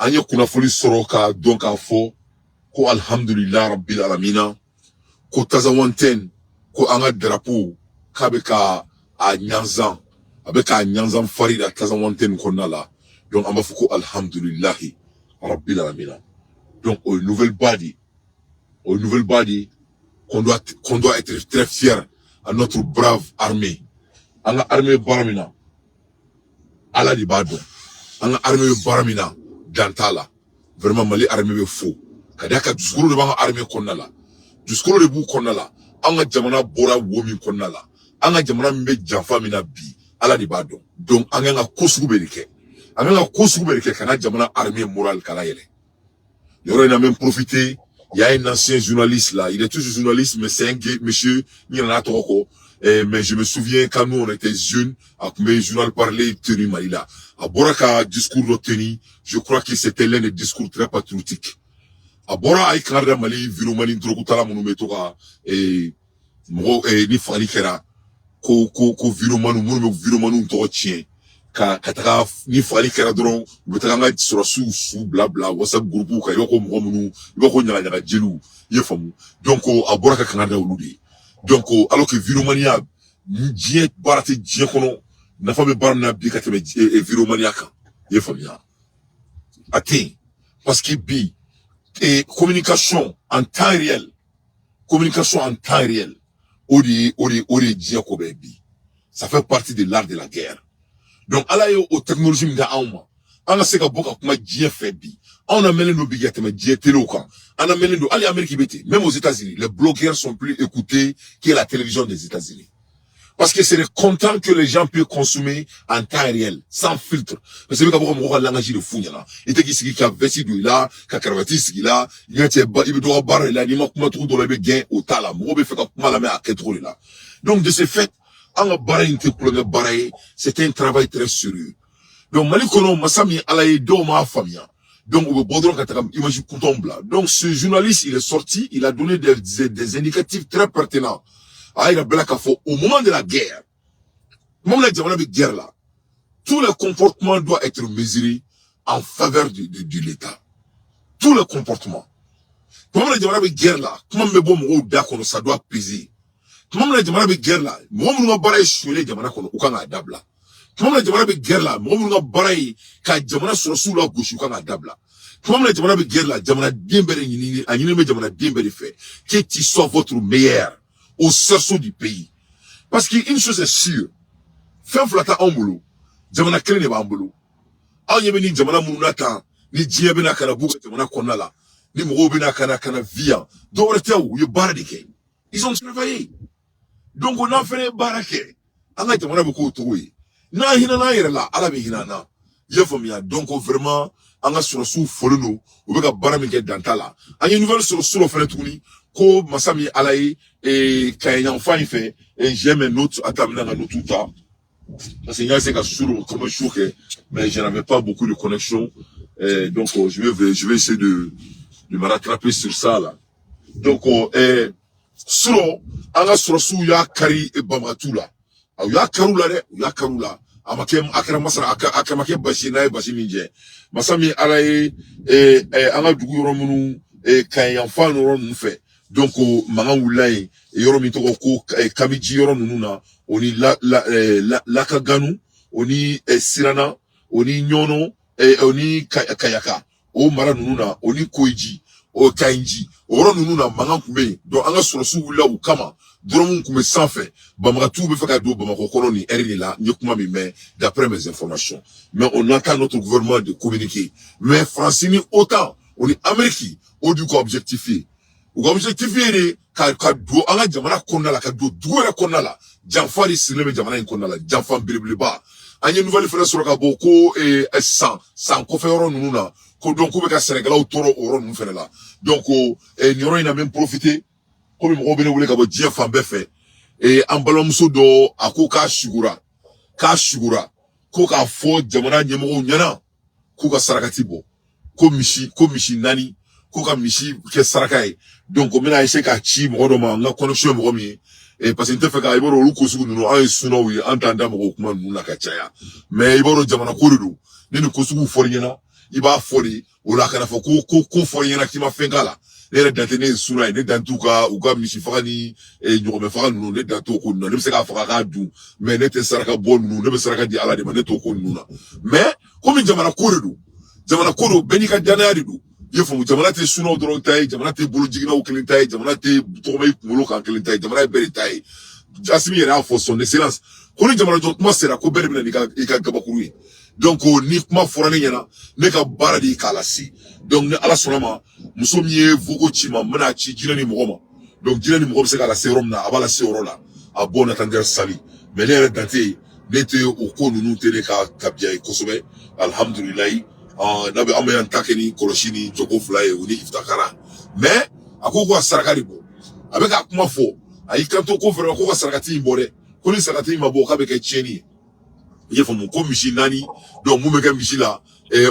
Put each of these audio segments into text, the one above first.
anye kunafoli soroka donc a fo ko alhamdulillah rabbil alamina ko tazawanten ko anga drapeau kabeka a nyanzan abeka nyanzan farida tazawanten konala donc amba foko alhamdulillah rabbil alamina donc aux nouvelles body qu'on doit être très fier à notre brave armée anga armée baramina ala di bado anga armée baramina dantala vraiment mali armée be fo kadaka duskuru de banga armée konala duskuru de bu konala anga jamana bora womi konala anga jamana mbe janfa mina bi ala di bado donc anga nga kosugu berike kana jamana armée morale kala yele yoro ina même profité. Il y a un ancien journaliste là, il est toujours journaliste, mais c'est un gay, monsieur, mais je me souviens quand nous on était jeunes, avec mes journal parlait tenu Malila. À Boraka, discours tenu, je crois que c'était l'un des discours très patriotiques. À Bora, aïe, Kanada Mali, Viromani, Drogutala, Monumetora, ni Fani Kera, Viromanu, Toro-Tien. Kataka ni fali kera dron betanga sur sous blabla WhatsApp groupe ka yoko mumunu yoko nyanga jelu yefamu donc aboraka kanada uludi donc alors que viromania djie barate djie kono na fami barna bi katebe e viromania kan yefamia ati parce que bi et communication en temps réel odi djie ko bebi ça fait partie de l'art de la guerre. Donc, ala yo aux technologies m'da auma. On a seka boka kuma djie febi. On a mené nos billets mais djie teloka. On a mené nos allez Amérique bêté. Même aux États-Unis, les blogueurs sont plus écoutés que la télévision des États-Unis. Parce que c'est le content que les gens peuvent consommer en temps réel, sans filtre. Parce que quand on a langage de fou là, il était qui a vesti là, qui a cravati qui là, il doit barrer là, il m'a kuma tout dans le gain au tala, moi be fait comme la main à ketro là. Donc de ce fait c'était un travail très sérieux. Donc, Malikono, Massami, Alaye, Doma, Famia. Donc, donc, ce journaliste, il est sorti, il a donné des indicatifs très pertinents. Au moment de la guerre, là, tout le comportement doit être mesuré en faveur de l'État. Tout le comportement. Comment la guerre là, ça doit peser. Comment la jamana be guerre là, mo bara shule jamana kono ukanga dabla. Comment la jamana be guerre là, mo bara ka jamana sorosu la goshu ukanga dabla. Comment la jamana be guerre là, jamana dembere nyini, anyine me jamana dembere fait que tu sois votre meilleur au cerceau du pays. Parce qu'une chose est sûre, fin flata ambulu, jamana krene ba ambulu. Aw yebe ni jamana munata, ni jiebe na kana buka jamana konala, ni mo be na kana via. Do rete où ye bara dike. Ils ont travaillé. Donc on a fait barake. Anga jamana beaucoup trouvé. Na hina na yere la ala be hina na. Yefomia donc vraiment anga sorosu foleno obeka baramike dantala. Anya nouvelle sorosu fait tourni ko masami alaye et kayan fin fait et j'aime un autre atamna na tout ça. Parce que c'est que sur comme choqué mais je n'avais pas beaucoup de connexion donc je vais essayer de me rattraper sur ça là. Donc suro anga sorosu ya kari e bamatula au ya karula de ya karula amakem akara masara akamake bashina e bashiminje masami alaye anga dugu yoromunu kayan fanu ron fe donc manga wulai yoromi to ko kamiji yoronuna oni la kaganu oni sirana oni nyono oni kayaka o mara nununa oni koiji o kainji oro nunu na manga kume donc anga sorosu wula ukama doromu kume sans fait bamaka tout be faka do bamako koloni erni la nyekuma mi mais d'après mes informations mais on entend notre gouvernement de communiquer mais francini autant on est américain au du ko objectifié de ka do anga jamana konala ka do duera konala jamfari sileme jamana konala jamfam bilibiliba anya nouvelle frère sur ka boko et sans ko fe oro nunu na donc on va Sénégal autour au nous faire là donc Nioro il a même profité comme on va voulait que Dieu fasse fait et en ballon do akoka shigura koka fo jamana nyemo nyana koka sarakatibo ko mishi nani koka mishi ke sarakai donc on a essayé ka chi mo do ma connexion mo mi et parce que te fait ka iboro lu ko sugu no ay suno wi entenda mo kuma nu na ka chaya mais iboro jamana ko do ni ko sugu for nyana il va folie ou la kana fo ko fo yena ki ma fengala les datene sura ne dantuka ou ka mishifani e nyome faka nu ne dantuko nu ne se ka faka ka du mais ne te saraka bon nu ne be saraka di ala de ne to ko nu na mais comme jamana kodo beni ka dana du yefo jamana te suno dron tay jamana te bulu jigina o kelin tay jamana te to may kulo kan kelin tay jamana beri tay jasimi era fo son excellence ko ni jamana jot ma sera ko beri ni ka gabakuru donc ni kuma forane yana ne ka bara di kala si donc ne ala sonama muso miye vugo chima mana chi jina ni mogoma donc jina ni mogoma se kala serum na abala seuro la a bona tanger sali mais les daté n'était au ko nunu tele ka kabia kosobe alhamdulillah nabe amayan takeni koloshini joko fly uni iftakara mais akoko sarakari bo abeka kuma fo ayi kanto ko fere ko sarakati mbore ko ni sarakati mabo ka be ke cheni yefo mon ko mishi nani donc mu meka mishi la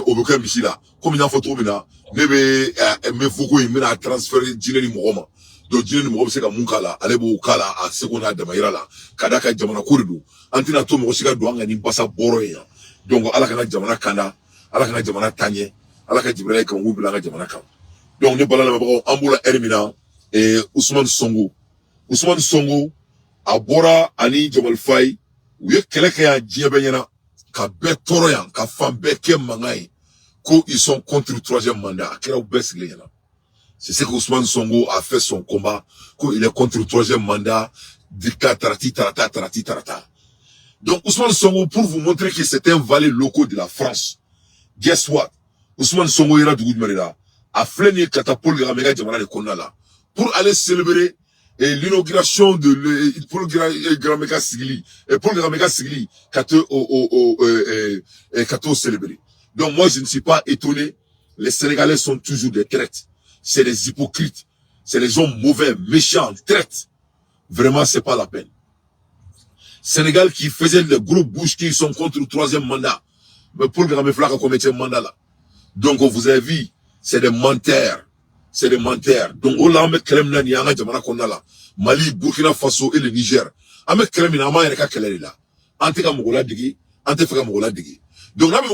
obeka mishi la comme na photo mina nebe me fuko mina transférer jineni mogoma donc jineni mogoma se ka munkala alebo kala a sekona de mayira la kadaka jamana kuridu antina to mo sika do anga ni basa boro ya donc ala kana jamana kanda ala kana jamana tanye ala ka jibril kan wubila ka jamana kan donc ne balala mabako ambula ermina Ousmane Sonko abora ani Jamal Faye uye keleke ya diebe nyana ka be toro yan ka fam be ke mangai ko ils sont contre le troisième mandat akira ubesile yana c'est ce que Ousmane Sonko a fait son combat ko il est contre le troisième mandat dictateur tarata donc Ousmane Sonko pour vous montrer que c'est un valet local de la France. Guess what? Ousmane Sonko ira du Goudmarila a fléni catapole Gamega Jamana de Konala pour aller célébrer l'inauguration de Paul Gamega Sigli et Paul Gamega Sigli kato célébrer. Donc moi je ne suis pas étonné, les Sénégalais sont toujours des traites, c'est des hypocrites, c'est des gens mauvais, méchants, traites. Vraiment c'est pas la peine. Sénégal qui faisait les gros bouches qui sont contre le troisième mandat. Mais pour le Flaka comme un mandat là. Donc, vous avez vu, c'est des menteurs. C'est des menteurs. Donc, on l'a mis Krem Nani, Yanga Jamana Kondala. Mali, Burkina Faso et le Niger. Avec Krem Nama, Yaka Kelele là. Anteka Mogola Digi, Antefaka Mogola Digi. Donc, là, il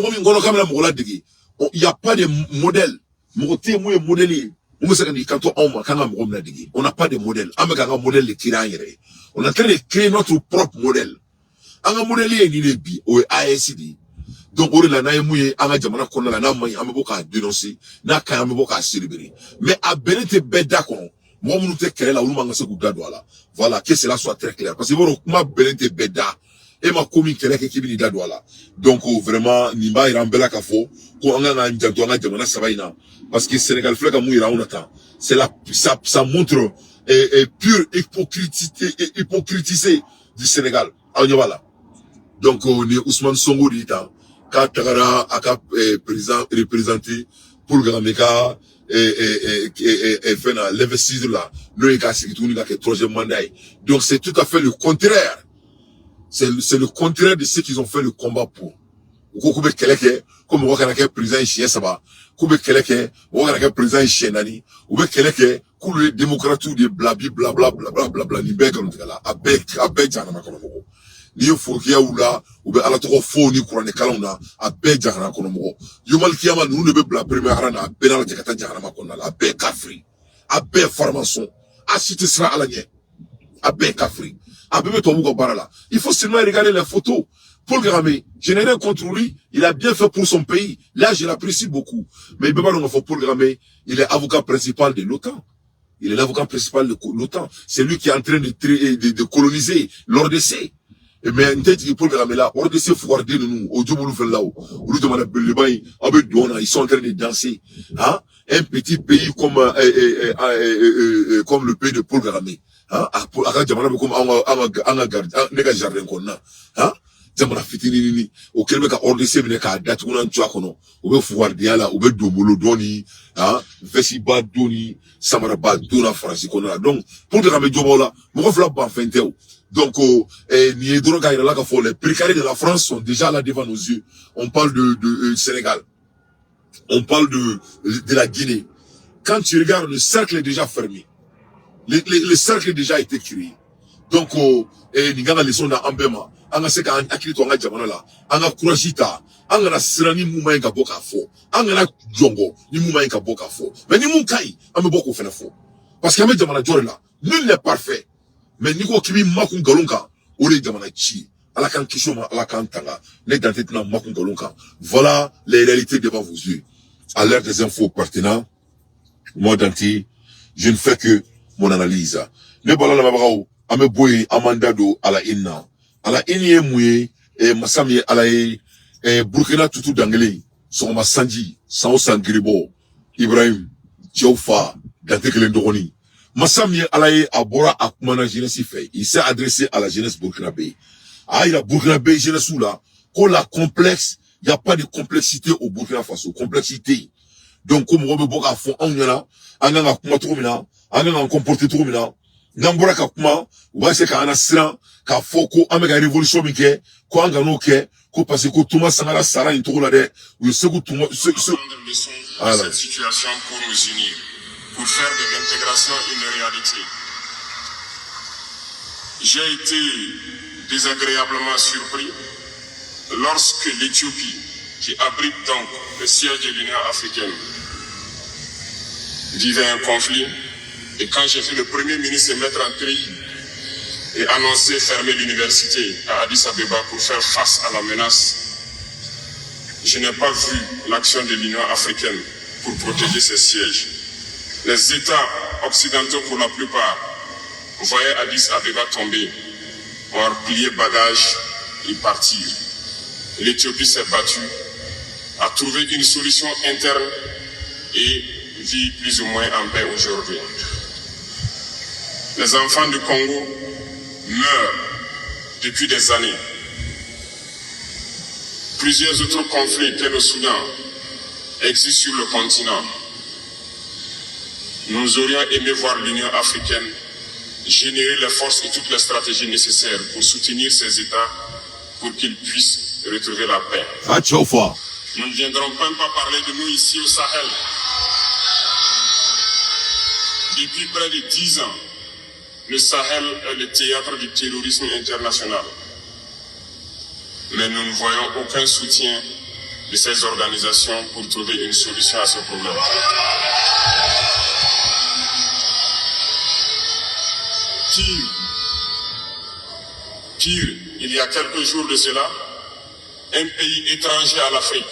n'y a pas de modèle. Mogoté, moi, modèle. On n'a pas de modèle. On n'a pas de modèle de Kirayere. On est en train de créer notre propre modèle. Un modèle est ni bi ou ASD. Donc on la na mouye anga jamana konna la na mai ameboka dénoncer na ka ameboka célébrer. Mais à benete beda ko mo munu te créer la uluma ngase kuda douala. Voilà que cela soit très clair parce que bon ma benete beda et ma commune créer que kibini da douala. Donc vraiment nimba irambela kafo ko anga na njanto anga jamana sabaina parce que Sénégal fleka mouira on attend. C'est la ça montre pure hypocritisé du Sénégal. Voilà. Donc, on est Ousmane Sonko d'État, quand Tagara a président représenté pour Gameka et fait l'investiture là, nous est troisième mandat. Donc, c'est tout à fait le contraire. C'est le contraire de ce qu'ils ont fait le combat pour. Koube keleke, comme on voit président chien saba, koube keleke, on voit président chien nani, ou keleke, koule démocrate ou de blabla, ni beg comme là, abeg janama konomo. Ni fourkia ou là, ou be alatoko fo ni courant kalona, abeg janama konomo. Yomal kiyama nous ne be bla première rana, benala jakata janama konala, abeg kafri, abeg formation, asite sera alanye, abeg kafri, abeg tomuko barala. Il faut seulement regarder les photos. Paul Kagame, je n'ai rien contre lui, il a bien fait pour son pays. Là, je l'apprécie beaucoup. Mais il peut pas nous faire Paul Kagame, il est avocat principal de l'OTAN. Il est l'avocat principal de l'OTAN. C'est lui qui est en train de coloniser l'ORDC. Mais une tête de Paul Kagame là, ORDC faut garder nous, au Djoboulou fait là-haut. Au lieu de demander le bain, ils sont en train de danser. Hein? Un petit pays comme le pays de Paul Kagame. Hein? Hein? Jamana fitini o kelme ka ordese bine ka datuna ntwa kono o be fuwar diala o be domolo doni ha vesi ba doni samara ba dona France kono donc pour que me jobola mo ko fla ba fenteo donc ni edoro ka ira la ka fo les précaires de la France sont déjà là devant nos yeux. On parle de Sénégal, on parle de la Guinée. Quand tu regardes, le cercle est déjà fermé, le cercle est déjà été créé. Donc ni gana leçon na ambema anga se ka akili to anga jamana la anga courage ta anga na sirani muma ka boka fo anga na jongo ni muma ka boka fo mais ni mun kai ame boko fena fo parce que ame jamana jore la nul n'est parfait mais ni ko kimi makun galonka ore jamana chi ala kan kishoma ala kan tanga les dentité na makun galonka. Voilà les réalités devant vos yeux à l'heure des infos pertinents. Moi Danti, je ne fais que mon analyse. Ne bala na mabrao ame boy amandado ala inna ala inye mouye e masami ala e Burkina tutu dangele son masanji sao sangribo Ibrahim Tiofa Dante Kelendoroni masami ala e abora akmana jeunesse fait il s'est adressé à la jeunesse burkinabé. Ah il a burkinabé jeunesse là qu'on la complexe, il y a pas de complexité au Burkina Faso, complexité. Donc comme on veut boka fond on yana anga kuma tromina anga comporter tromina ngambora ka kuma wa se ka anasira ka foko amega révolution mike ko anga no ke ko parce que Thomas Sankara sara in tola de ou ce que Thomas cette situation pour nous unir, pour faire de l'intégration une réalité. J'ai été désagréablement surpris lorsque l'Éthiopie, qui abrite donc le siège de l'Union africaine, vivait un conflit, et quand j'ai vu le Premier ministre se mettre en cri et annoncer fermer l'université à Addis Abeba pour faire face à la menace, je n'ai pas vu l'action de l'Union africaine pour protéger ces sièges. Les États occidentaux, pour la plupart, voyaient Addis Abeba tomber, ont plié bagages et partir. L'Éthiopie s'est battue, a trouvé une solution interne et vit plus ou moins en paix aujourd'hui. Les enfants du Congo meurent depuis des années. Plusieurs autres conflits tels au Soudan existent sur le continent. Nous aurions aimé voir l'Union africaine générer les forces et toutes les stratégies nécessaires pour soutenir ces États pour qu'ils puissent retrouver la paix. Nous ne viendrons même pas parler de nous ici au Sahel. Depuis près de 10 ans, le Sahel est le théâtre du terrorisme international. Mais nous ne voyons aucun soutien de ces organisations pour trouver une solution à ce problème. Pire, il y a quelques jours de cela, un pays étranger à l'Afrique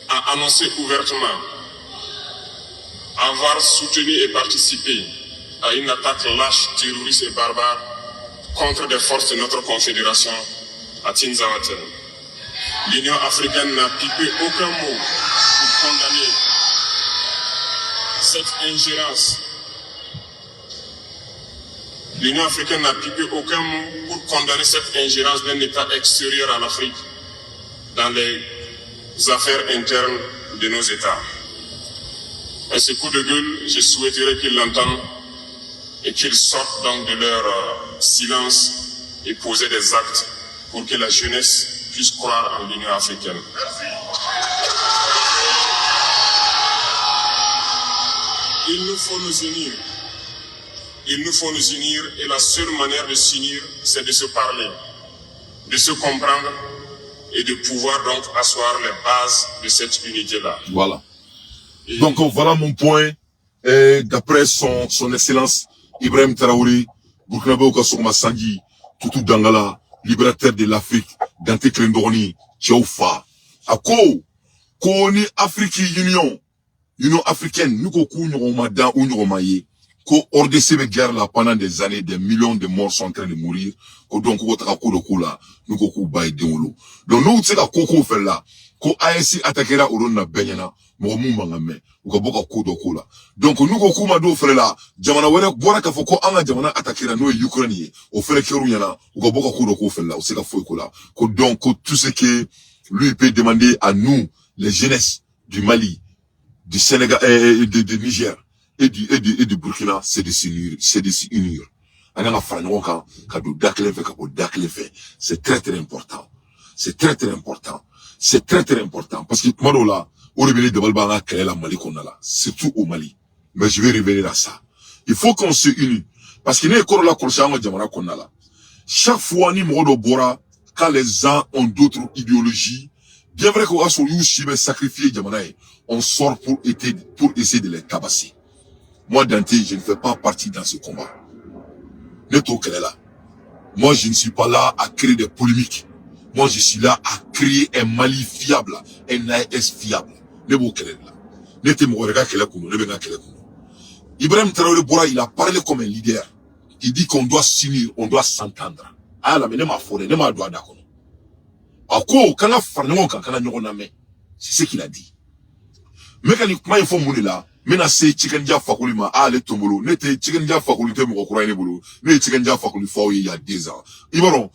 a annoncé ouvertement avoir soutenu et participé à une attaque lâche, terroriste et barbare contre des forces de notre confédération à Tinzaouaten. L'Union africaine n'a pipé aucun mot pour condamner cette ingérence. L'Union africaine n'a pipé aucun mot pour condamner cette ingérence d'un État extérieur à l'Afrique dans les affaires internes de nos États. Et ce coup de gueule, je souhaiterais qu'ils l'entendent et qu'ils sortent donc de leur silence et poser des actes pour que la jeunesse puisse croire en l'Union africaine. Il nous faut nous unir. Il nous faut nous unir et la seule manière de s'unir, c'est de se parler, de se comprendre et de pouvoir donc asseoir les bases de cette unité-là. Voilà. Et donc voilà mon point. D'après son excellence Ibrahim Traoré, Burkinabé Okassoma Sangi, Tutu Dangala, libérateur de l'Afrique, Dante Kelendoroni, Tiofa. Ako, Koni Afrique Union africaine, nous koku nyoromadan ou nyoromaye, ko ordessé de guerre là pendant des années, des millions de morts sont en train de mourir, ko donc ko tako de kula, nous koku baye deolo. Donc nous tseka koko fait là, ko ASI attaquera au na benyana, mo mumangame, ou ko boka ko do kula. Donc nous koku ma do fait là, jamana wera bora ka foko anga jamana attaquera no Ukraine, au fait que runyana, ou ko boka ko do ko fait là, ou c'est ka foi kula. Ko donc tout ce que lui peut demander à nous, les jeunesses du Mali, du Sénégal et du Niger et du Burkina, c'est de s'unir. C'est très très important. C'est très très important. C'est très très important. Parce que maintenant là, au réveil de Balbanga, quelle est la Mali qu'on a là? Surtout au Mali. Mais je vais revenir à ça. Il faut qu'on se unisse. Parce qu'il n'y a pas de la qu'on a là. Chaque fois, ni modo bora, quand les gens ont d'autres idéologies, bien vrai qu'on va sur YouTube sacrifier Jamanaï, on sort pour essayer de les tabasser. Moi, Dante, je ne fais pas partie dans ce combat. Neto Kelela. Moi, je ne suis pas là à créer des polémiques. Moi, je suis là à créer un Mali fiable, un AES fiable. Nebo Kelela. Nete Mourega Kelekuno, Nebenga Kelekuno. Ibrahim Traoré Bora, il a parlé comme un leader. Il dit qu'on doit s'unir, on doit s'entendre. Ah là, mais ne m'a foré, ne m'a doigt d'accord. Ako, kana farnongo kana nyoname. C'est ce qu'il a dit. Mais quand il faut mourir là, mena se chikenja fakuli ma ale tombolo, nete chikenja fakuli te mo kura ne bolo, ne chikenja fakuli fo il y a 2 ans. Ibaro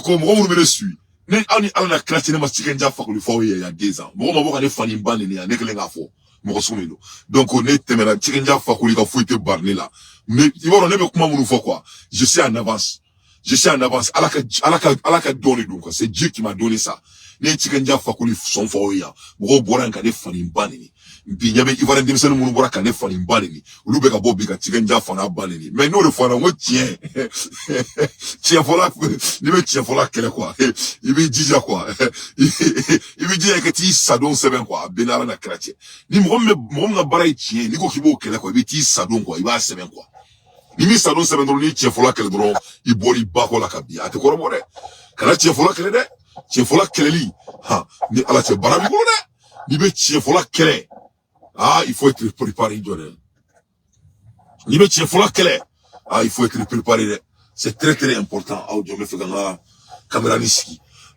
ko mo mo me suit. Ne ani ala klati ne ma chikenja fakuli fo il y a 2 ans. Mo ma ne fani mbane ne ne kelenga fo. Mo somelo. Donc on est temera chikenja fakuli ka fo ite barne là. Mais ibaro ne be kuma mo fo quoi. Je suis en avance. Je suis en avance. Alaka donné donc c'est Dieu qui m'a donné ça. Ne chikenja fakuli son fo ya. Mo boran ka ne fani mbane ni. Binyabe Ivoire Demsen Mounbora Kane Fani Balini, Lubeka Bobika Chikenja Fana Balini. Mais nous le Fana, on tient. Tiens, voilà, il veut tiens, voilà, quel quoi. Il veut dire quoi. Il veut dire que tu sadon seben quoi, Benara na Kratia. Ni m'on barai tient, ni ko kibo quel quoi, il veut dire sadon quoi, il va seben quoi. Ni mi sadon seben ni tiens, voilà, quel dron, il boli bako la kabia. Ate quoi, more. Kana tiens, voilà, quel est, tiens, voilà, quel li. Ha, ni ala tiens, barabi quoi, ni veut tiens, voilà, quel est. Ah, il faut être préparé, Jonel. Il faut être préparé. C'est très, très important.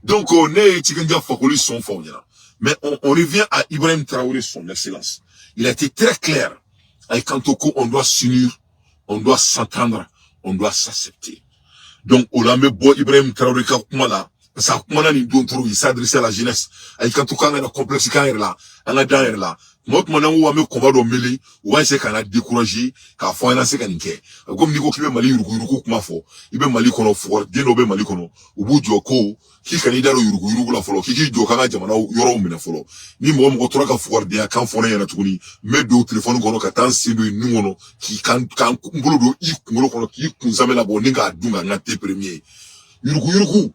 Donc, on est, mais on revient à Ibrahim Traoré, son excellence. Il a été très clair. Avec Kantoko, on doit s'unir, on doit s'entendre, on doit s'accepter. Donc, on a mis beau Ibrahim Traoré, ça, il s'adresse à la jeunesse. Avec Kantoko, on a un complexe là, on a derrière là. Moi, maintenant, on va me combattre au mêlé, on va essayer qu'on a découragé, qu'à faire un assez caniquet. Comme Nico qui veut Mali, Yuruku, ma fo, il veut Mali kono, fort, Denobe Mali kono, au bout du ko, qui canida Yuruku, la folo, qui dit Jokana Jamana, Yoro Menafolo. Ni moi, mon troca fort, des acans fournis à la tournie, mais d'autres téléphones kono, qu'attend, c'est le nous, qui quand boulot, il kono, qui nous amène la bonne, à Dunga, naté premier. Yuruku.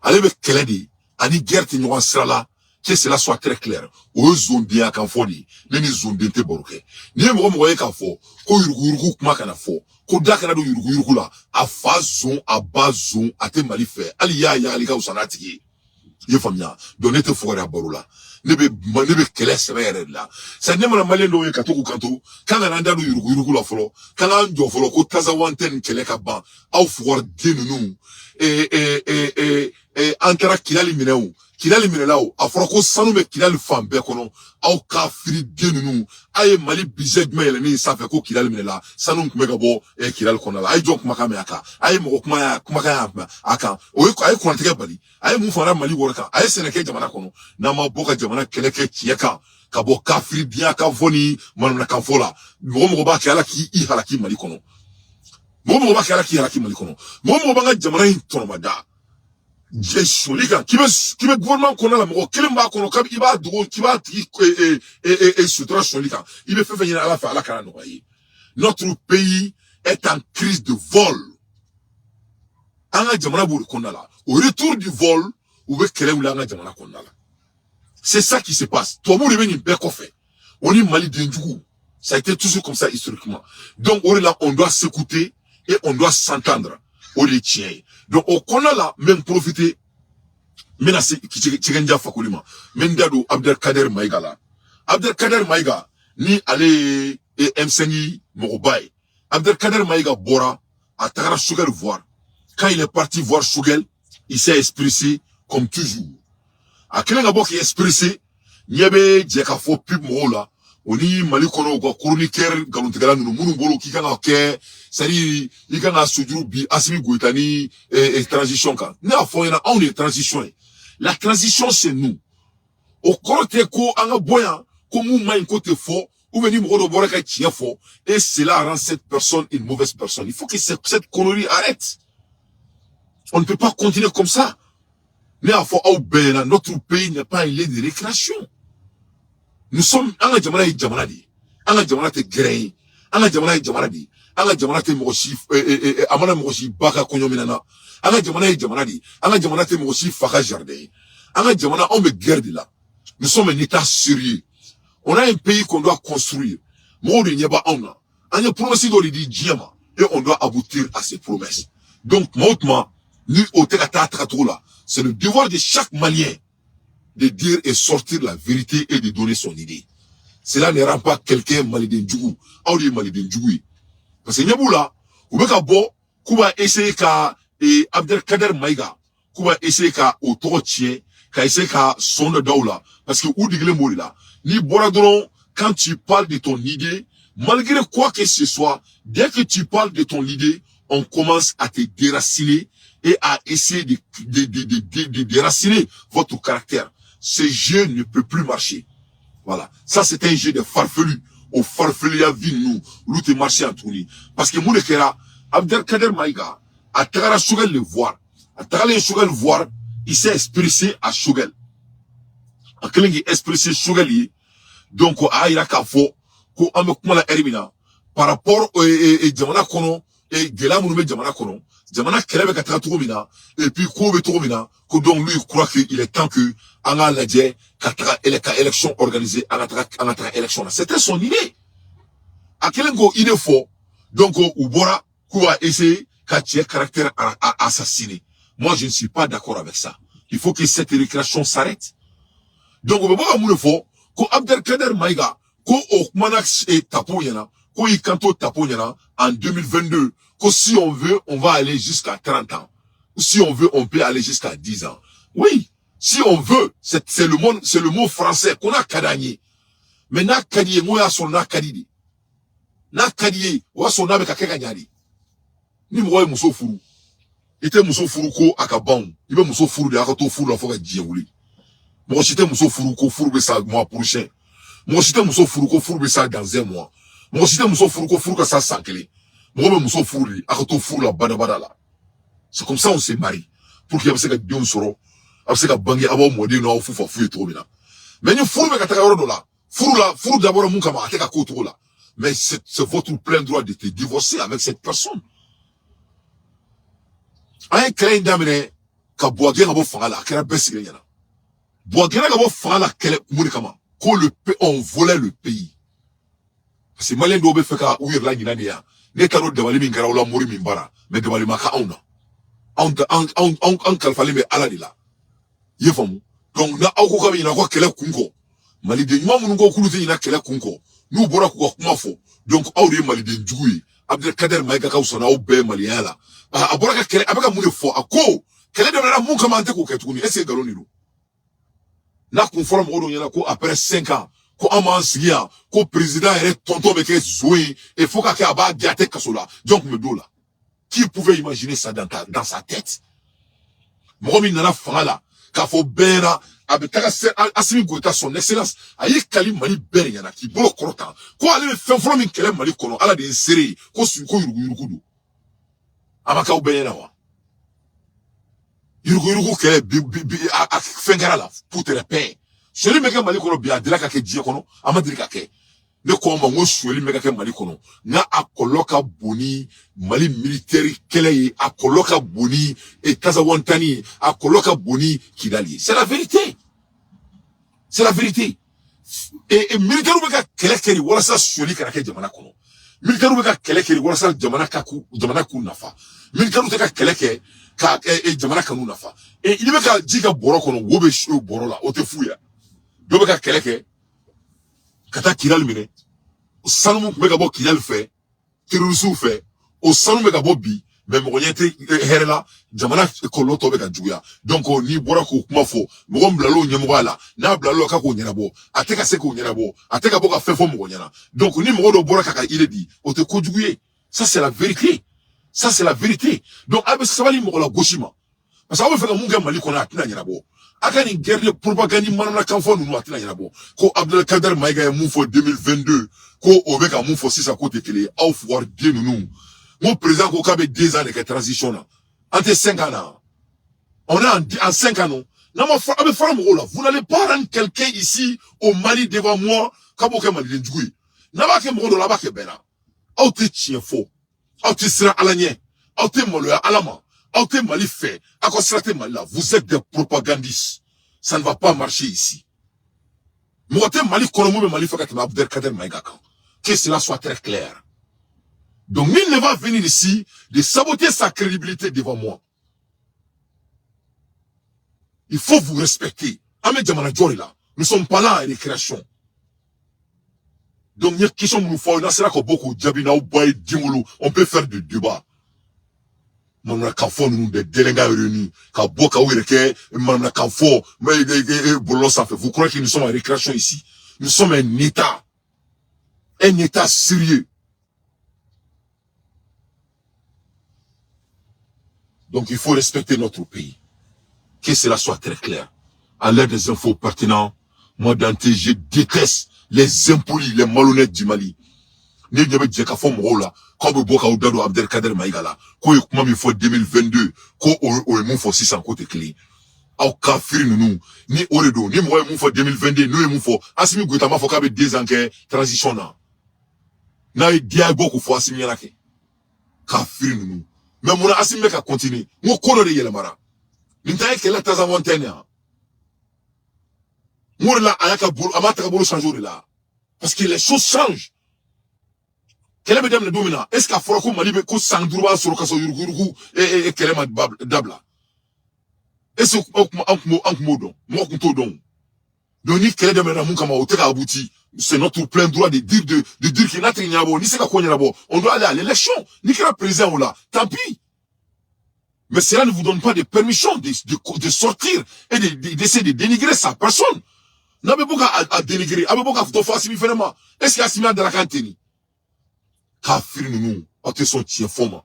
Allez, avec Keledi, Ani Gert, il nous en là. Que cela soit très clair. Aux zones bien qu'en folie, les zones bien te borquées. Ni me remoyer qu'en fort, ko yuruku kuma kana fort, ko dakana do yuruku la, a fa zone, a bas zone, a te mali fait. Ali ya ali ka usanati. Ye famia, donne te fort à baroula. Nebe kele sere là. Ça ne me malien do kato kanto, quand on anda do yuruku la folo, quand on do folo ko taza wanten kele ka ban, au fort denunu. Antara kilali mineu. Kilali minelao, afroko sanu me kilali fambe kono, au kafiri denunu, aye mali bizet me eleni sa fe ko kilali minela, sanu mkumega bo, kilali konala, aye jok makame aka, aye moko kumakaya aka, aye kunatike bali, aye mufara mali woraka, aye seneke jamana kono, nama boka jamana keleke chieka, kabo kafiri diaka voni, manuna kanfola, moko ba kiala ki I halaki mali kono. Moko ba kiala ki halaki mali kono. Moko ba nga jamana intonomada. Solika, qui veut gouvernement qu'on a la mort, quel m'a qu'on a, qui va droit, qui va, sutra solika, il veut faire venir à la fin, à la canne. Notre pays est en crise de vol. Anga jamana boule qu'on a là. Au retour du vol, ou veut qu'elle ou l'anga jamana qu'on a là. C'est ça qui se passe. Toi, vous revenez une belle fait. On est Mali d'Indjougou. Ça a été toujours comme ça historiquement. Donc, on doit s'écouter et on doit s'entendre. On les tient. Donc, au qu'on a là, même profiter, menacé, qui tchigenja fakulima, mendado Abdelkader Maïga là. Abdelkader Maïga, ni allé, M5 Morobay. Abdelkader Maïga Bora, à Tagara Chougel voir. Quand il est parti voir Chougel, il s'est expressé comme toujours. À quel moment qui est expressé, n'y avait, djeka fo pub mo là. Oni mali kono ko chroniqueur galontegala no munu bolo ki kana ke sari i kana sujuru bi asimi goitani transition kan na fo yana on est transition la transition c'est nous au côté ko anga boya ko mu mai côté fo ou veni mo do bora ka tia fo et cela rend cette personne une mauvaise personne. Il faut que cette connerie arrête. On ne peut pas continuer comme ça. Mais à fo au bena notre pays n'est pas un lieu de récréation. Nous sommes, anga jamana di, anga jamana te grey, anga jamana jamana di, anga jamana te moshi amana moshi baka konyo minana anga jamana e jamana di anga jamana te moshi faka jardin anga jamana on me guerre de là. Nous sommes un état sérieux. On a un pays qu'on doit construire. Moi de nyeba on a promesse de di diama et on doit aboutir à ces promesses. Donc mautement nous au terata là, c'est le devoir de chaque Malien de dire et sortir la vérité et de donner son idée. Cela ne rend pas quelqu'un maliden djougou. Ou de maliden djougou. Parce que Nyaboula, ou beka bo, kuba essayer ka Abdelkader Maïga, kuba essayer ka autoroutier, ka essayer ka sonde daoula. Parce que ou digle mori là, ni boradron, quand tu parles de ton idée, malgré quoi que ce soit, dès que tu parles de ton idée, on commence à te déraciner et à essayer de déraciner votre caractère. Ce jeu ne peut plus marcher. Voilà. Ça, c'est un jeu de farfelu. Au farfelu, à vie, nous, l'outil marché en tourni. Parce que Moulekera, Abdelkader Maïga, à Tagara Shugel le voir. À Tagara Shugel voir, il s'est expressé à Shugel. À Kelengi expressé Shugel, donc, à Irakafo, ko amekuma erimina, par rapport Jamana Kono, et Gela Mounoumé Jamana Kono, Jamana Kelebe Katara Touromina, et puis Kobe Touromina, que donc lui croit qu'il est temps que, Anga Ladje, Katara élection organisée, Anga élection. C'était son idée. À Kelengo, il est faux. Donc, Ubora, Kouva essayer, Katia caractère assassiné. Moi, je ne suis pas d'accord avec ça. Il faut que cette récréation s'arrête. Donc, on va voir le faux, ko Abdelkader Maïga, ko Okmanax et Tapo Yana, ko Ikanto Tapo Yana, en 2022, que si on veut, on va aller jusqu'à 30 ans. Ou si on veut, on peut aller jusqu'à 10 ans. Oui, si on veut, c'est le mot français qu'on a kadagné. Mais na kadie, moi, son na kadidi. Na kadie, ou son na beka keganyari. Ni mwoye muso furu. Ite muso furu ko akabang. Ibe muso furu de akato furu la foka djewuli. Moi, j'étais muso furu ko furu besa mois prochain. Moi, j'étais muso furu ko furu besa dans un mois. Moi, j'étais muso furu ko furu ka sa sankele. Moi, muso furu, akato furu la badabada là. C'est comme ça on s'est marié. Pour qu'il y ait ce que Dieu soro. Avec que bangi abo modi no fufa fuye trop bien. Mais nous furu be kataka yoro là. Furu d'abord mon kama ateka ko trop là. Mais c'est votre plein droit de te divorcer avec cette personne. Un clin d'amene ka boagé abo fangala kera besi yana. Boagé abo fangala kele muni kama. Ko on volait le pays. Parce que malien dobe feka ouir la nyina ya. Ne taro de wali mingara ola mori mimbara. Mais de wali maka auna. On kalfali me ala de la. Yefamu. Donc na auko kami na kwa kele kunko. Mali de nyuma munungo kulute ina kele kunko. Nous bora kwa kumafo. Donc aure mali de njugui. Abdelkader Maïga ka usona au be mali yala. Abora ka kele abaka mune fo ako. Kele de na mun kama ante ko ketuni. Ese galoni lo. Na conforme odo yana ko après 5 ans. Ko ama sigia ko président est tonton beke zoui et faut ka aba diate kasola. Donc me do là. Qui pouvait imaginer ça dans sa tête? Momi nana fangala ka fo bera abetaka asimi goita son excellence ayi kali mali bere yana ki bolo korota ko ale fe folo min kele mali kono ala de seri ko su ko yurugu amaka ubeyena wa yurugu kele a fengara la pour te paix celui meka mali kono bi adila ka ke die kono amadiri ka ke ne ko ma ngo sueli meka ke mali kono na akoloka boni mali militaire kele yi akoloka boni et kazawantani akoloka boni kidali. C'est la vérité. C'est la vérité. Et militaire meka kele keri wala sa sueli kana ke jamana kono. Militaire meka kele keri wala sa jamana ku nafa. Militaire meka kele ke ka jamana kanu nafa. Et il meka jika boro kono wobe shu boro la otefuya. Do meka kele ke kata kiral mine sanu meka bo kiral fait terrorisme fait au sanu meka bo bi mais mo yete herela jamana ko loto beka juya donc ni bora ko kuma fo mo blalo nyemo wala na blalo ka ko nyana bo ateka se ko nyana bo ateka bo ka fe fo mo nyana donc ni mo do bora ka ile di o te ko juye. Ça c'est la vérité. Ça c'est la vérité. Donc abe sabali mo la goshima parce que on fait que mon gars mali ko na atina nyana bo akani guerre propagande manana kanfo nous atina nyana bo ko Abdelkader Maïga mon fo 2022 ko obeka mon fo 6 à côté télé au pouvoir de nous mon président ko kabe 2 ans de transition là entre 5 ans on est en 5 ans non ma abe fara mo là vous n'allez pas rendre quelqu'un ici au Mali devant moi kabo ke Mali ndjui na ba ke mo do la ba ke bena au te chien fo Aute sera alanye. Aute moloya alama. Aute mali fait. Akosrate malila. Vous êtes des propagandistes. Ça ne va pas marcher ici. Mote mali konomu me mali fakat ma Abdelkader Maïga kan. Que cela soit très clair. Donc, nul ne va venir ici de saboter sa crédibilité devant moi. Il faut vous respecter. Ahmed Djamana Djori là, nous ne sommes pas là à récréation. Donc, il y a qui sont nous font, on peut faire du débat. Nous avons des délégués réunis, vous croyez que nous sommes à récréation ici? Nous sommes un État sérieux. Donc, il faut respecter notre pays. Que cela soit très clair. À l'aide des infos pertinentes, moi, Dante, je déteste les impolis, les malhonnêtes du Mali. Ni n'y avait pas de mon là, comme Boka Oudado Abdelkader Maïga là, qu'on il faut 2022, qu'on il faut 600 côté clé. Au kafir nous, ni Oredo, ni moi il faut 2022, nous il faut, Assimi Goutama faut qu'il y ait 2 ans que transition là. Na il dit beaucoup faut Assimi Yanake. Kafir nous. Mais mon Assimi ka continuer. Mon kono de Yelemara. N'intéresse que la taza montagne. Moi là, ayaka boulot, amata boulot changer là. Parce que les choses changent. Quelle est madame le dominant? Est-ce qu'à Forako Malibe ko sangdurwa sur kaso yurugu et quelle est dabla? Est-ce que modon, moi don. Donc ni quelle est madame mon kama oteka abouti. C'est notre plein droit de dire qu'il n'a rien à voir, ni c'est qu'à quoi on doit aller à l'élection, ni qu'il a président là. Tant pis. Mais cela ne vous donne pas de permission de sortir et d'essayer de dénigrer sa personne. N'avez pas à dénigrer, n'avez pas à faire Assimi finalement. Est-ce qu'il y a Assimi dans la cantine? Kafir nous, on son tien forme.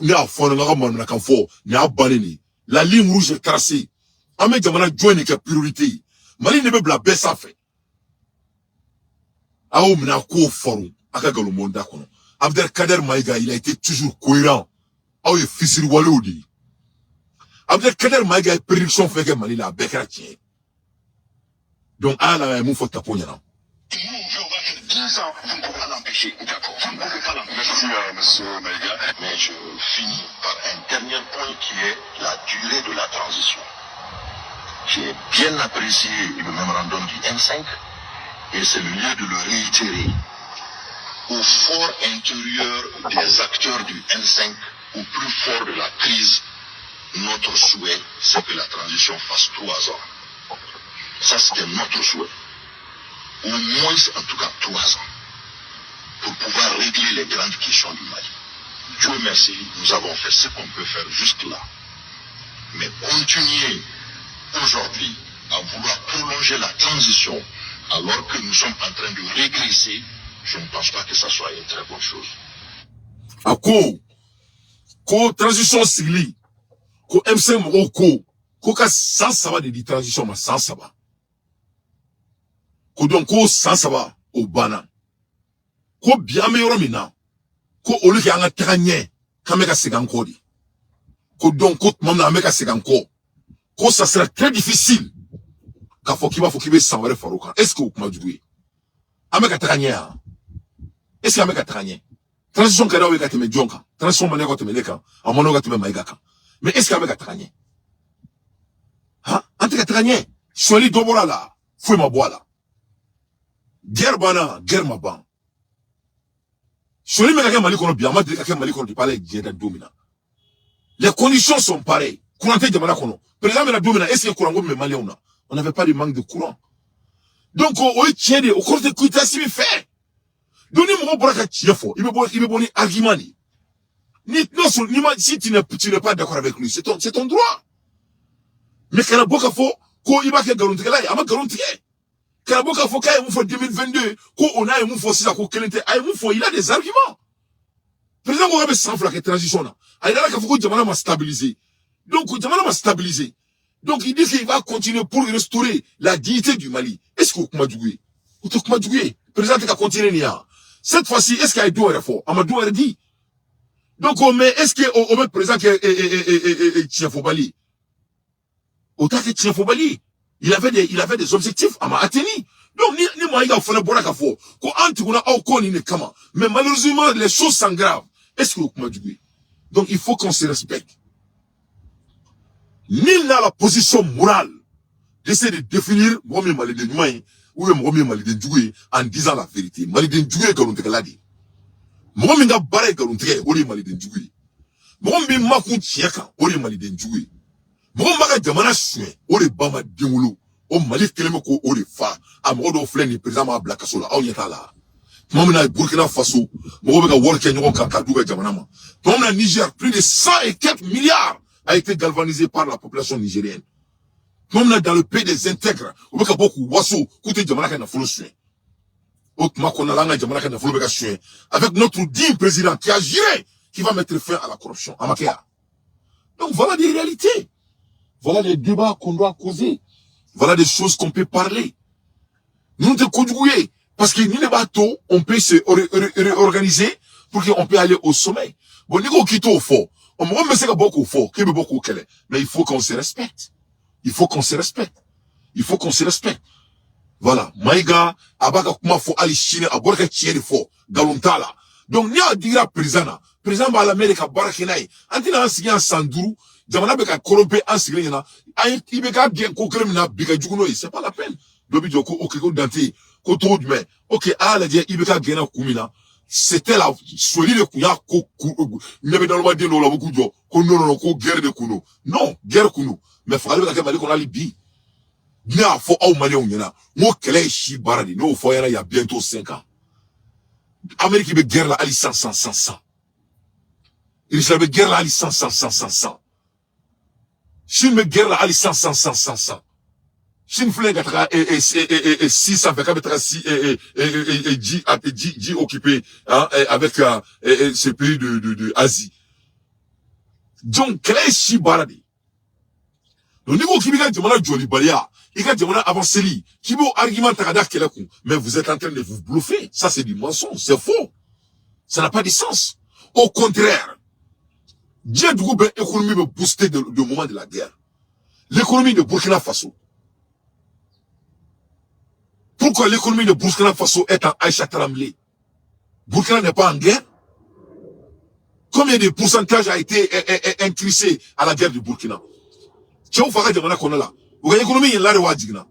Ni a fond na man na kan fo, ni a baleni. La ligne rouge est tracée. Ahmed Djamana joine que priorité. Mali ne be bla bessa fait. Aou mna ko forum, aka galo monda kono. Abdelkader Maïga, il a été toujours cohérent. Aou ye fisir walodi. Abdelkader Maïga est prédiction fait que Mali la bekra tien. Donc à la mou faut taponya na. 10 ans, vous ne pouvez pas l'empêcher. D'accord, vous ne pouvez pas l'empêcher. Merci, M. Maïga. Mais je finis par un dernier point qui est la durée de la transition. J'ai bien apprécié le mémorandum du M5 et c'est le lieu de le réitérer. Au fort intérieur des acteurs du M5, au plus fort de la crise, notre souhait, c'est que la transition fasse 3 ans. Ça, c'était notre souhait. Au moins, en tout cas, 3 ans, pour pouvoir régler les grandes questions du Mali. Dieu merci, nous avons fait ce qu'on peut faire juste là. Mais continuer aujourd'hui à vouloir prolonger la transition alors que nous sommes en train de régresser, je ne pense pas que ça soit une très bonne chose. À quoi transition sigli, ko M5 ko ka sans savoir de transition ma sans savoir. Ko donc ko sans savoir au bana. Ko bien meilleur mina. Ko olu ki anga tranye kameka seganko di. Ko donc ko mamna ameka seganko. Ko ça sera très difficile. Ka fokiba saware faruka. Est-ce que vous kuma djoué? Ameka tranye. Est-ce que ameka tranye? Transition kada we kateme jonka. Transition mane ko temeleka. Amono kateme maigaka. Mais est-ce que ameka tranye? Ha? Ante ka tranye. Swali dobola la. Foué ma boala. Guerre bana, guerre ma ban. Swali meka ke mali kono bien, ma dire ke mali kono di parler de domina. Les conditions sont pareilles. Courant Djamana kono. Président la domina, est-ce que courant go me malien on a? On n'avait pas de manque de courant. Donc au tiede, au cours de kuita si me fait. Donnez mon braka tiefo, il me boni argument ni. Non si tu n'es pas d'accord avec lui, c'est ton droit. Mais kana boka fo ko iba ke garantie là, ama garantie. Kana boka fo kay mu fo 2022, ko on a mu fo sisa ko kelente, ay mu fo il a des arguments. Président Mohamed sans flaque transition là. Il a ka fo ko Djamana m'a stabilisé. Donc Djamana m'a stabilisé. Donc il dit qu'il va continuer pour restaurer la dignité du Mali. Est-ce que vous m'avez dit? Vous m'avez dit? Président qui a continué nia. Cette fois-ci, est-ce qu'il y a deux efforts? Amadou a dit. Donc mais est-ce que au même président qui est Tiafobali? Autant que Tiafobali, il avait des objectifs à m'atteindre. Donc ni moi il a fait le bon café. Quand anti on a encore une kama. Mais malheureusement les choses sont graves. Est-ce que vous avez? Donc il faut qu'on se respecte. Nul n'a la position morale d'essayer de définir Mohamed Maliden Nouaï ou Mohamed Maliden Djoué en disant la vérité. Maliden Djoué Galunte Ladi. Mohamed Ngabare Galunte, Oli Maliden Djoué. Mohamed Makoun Tchiaka, Oli Maliden Djoué. Mohamed Maka Djamana Choué, Oli Bama Djoulo, O Malik Kelemeko, Oli Fa, Amodo Flen, président à Blakasola, Aoyatala. Mohamed Burkina Faso, Mohamed Worken Yon Kakadouga Djamanama. Mohamed Niger, plus de 100 et quelques milliards a été galvanisé par la population nigérienne. Comme dans le pays des intègres, on veut beaucoup wasso, côté Djamanaka na folo soin. Avec notre digne président qui a géré, qui va mettre fin à la corruption, à Makéa. Donc voilà des réalités. Voilà des débats qu'on doit causer. Voilà des choses qu'on peut parler. Nous te conjuguer. Parce que ni les bateaux, on peut se réorganiser pour qu'on peut aller au sommet. Bon, nous quittons au fort. On me remet beaucoup au fort, qui est beaucoup au calais. Mais il faut qu'on se respecte. Il faut qu'on se respecte. Il faut qu'on se respecte. Voilà. Maïga, abaka kuma fo ali chine, aborka tiere fo, galontala. Donc, ni a dira président ba l'Amérique barakenai. Antina ansigi en sanduru, jamana beka korompe ansigi yana. Ibeka bien kokremina bika jukuno, c'est pas la peine. Dobi joko, ok, ko dante, ko trop du mais. Ok, la dia ibeka gena kumina. C'était la solie de kuya ko nebe dans le madi no la beaucoup jo ko non ko guerre de kuno non guerre kuno mais fallait que mali qu'on a libi n'a fo au mali on yana mo kele shi baradi no fo yana il y a bientôt 5 ans Amérique be guerre la ali 100 il savait guerre la ali 100 Chine be guerre la ali 100 Chine flègue et 6 avec G occupé hein, avec ces pays de Asie. Donc quel est baradi? Le niveau qui vient de demander Johnny Balia, il va demander avancé li. Qui veut argument mais vous êtes en train de vous bluffer. Ça c'est du mensonge, c'est faux. Ça n'a pas de sens. Au contraire, Dieu du coup l'économie veut booster le moment de la guerre. L'économie de Burkina Faso. Pourquoi l'économie de Burkina Faso est en Aïcha Taramlé? Burkina n'est pas en guerre? Combien de pourcentage a été incrusté à la guerre du Burkina? Tchao Faga Djamana qu'on a là. Ou l'économie est là de Wadjigna.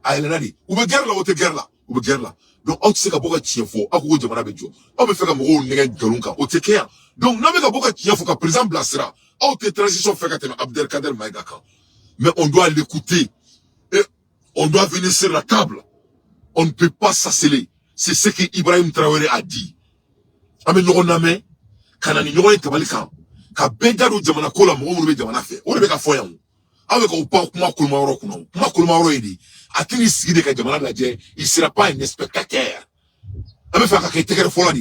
Ah, elle est là. Ou be guerre là, ou te guerre là. Ou be guerre là. Donc, on sait qu'à boka tien fo, à Kouko Djamana Bedjo. On me fait comme on n'est galunka, ou te kea. Donc, non, mais qu'à boka tien fo, qu'à présent blasera. On te transition fait qu'à Abdelkader Maïgaka. Mais on doit l'écouter. Et on doit venir sur la table. On ne peut pas s'asseler. C'est ce que Ibrahim Traoré a dit. Ame name, kanani nyoye tabalika. Ka bedaro jamana kola mo be jamana fe. O be ka foyan. Avec au pas kuma kulmaoro kuno. Kuma kulmaoro edi. Atini sigide ka jamana la je, il sera pas un spectateur. Ame fa ka tekere fola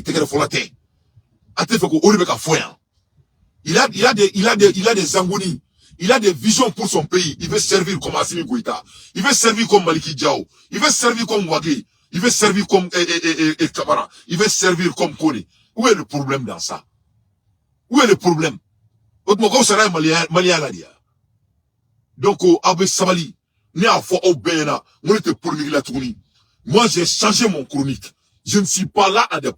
te. Ate fa ko o be ka foyan. Il a des angounis. Il a des visions pour son pays. Il veut servir comme Assimi Goïta. Il veut servir comme Maliki Diao. Il veut servir comme Wagé. Il veut servir comme Kamara. Il veut servir comme Kone. Où est le problème dans ça? Où est le problème? Donc, Abbé Sabali, né à Fort Obéna, on était pour la tournée. Moi, j'ai changé mon chronique. Je ne suis pas là à des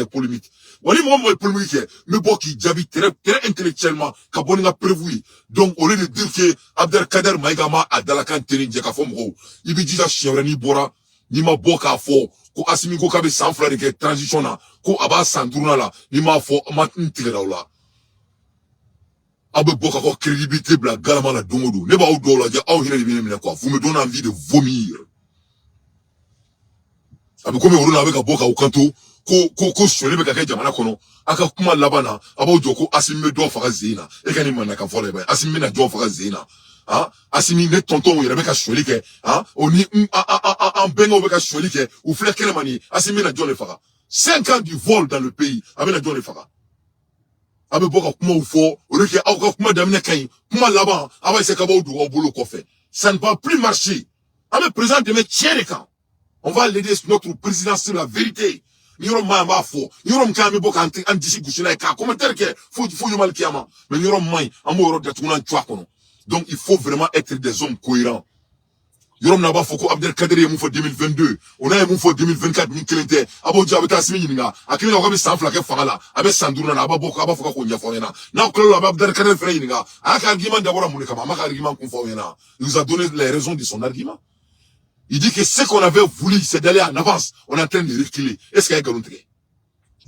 polémiques. Wali moi polémique, mais bon qui j'habite très intellectuellement, qu'abonné a prévu. Donc au lieu de dire que Abdelkader Maïgama a Dalakan Teni Djekafomro, il veut dire Chiavrani Bora, ni ma boka fo, ko Assimi ko kabe sanfla de transition na, ko aba sandurna la, ni ma fo matin tigera la. Abe boka ko crédibilité bla galama la dongodo. Ne ba ou do la dia au hina de quoi. Vous me donnez envie de vomir. Abe comme on avec boka au kanto. Ko soli be kake jamana kono aka kuma labana aba joko Assimi do faga zina e kani manaka fola ba Assimi na do faga zina ah Assimi ne tonton yere be ka soli ke ah oni en bengo be ka soli ke ou fleur kele mani Assimi na do le faga 5 ans du vol dans le pays abe na do le faga abe boka kuma ou fo o ke aka kuma damine kai kuma laba aba se ka ba do o bolo ko fait ça ne va plus marcher abe président de me tirer quand on va l'aider notre président sur la vérité. Nyoro ma fo nyoro mkami boka antisi gushina ka commentaire ke faut mal kiama mais nyoro mai amoro de tuna twa kono. Donc il faut vraiment être des hommes cohérents. Yorom na ba foko Abdelkader yemu fo 2022. On a yemu fo 2024 ni kelente. Abo jabe ta simi yinga. Akili ko be sanfla ke fagala. Abe sandurna na aba boko aba foka ko nya fo yena. Na ko lo Abdelkader fere yinga. Aka argument d'abord mon kama maka argument qu'on fo yena. Il nous a donné les raisons de son argument. Il dit que ce qu'on avait voulu c'est d'aller en avance. On est en train de reculer. Est-ce qu'il y a galonte?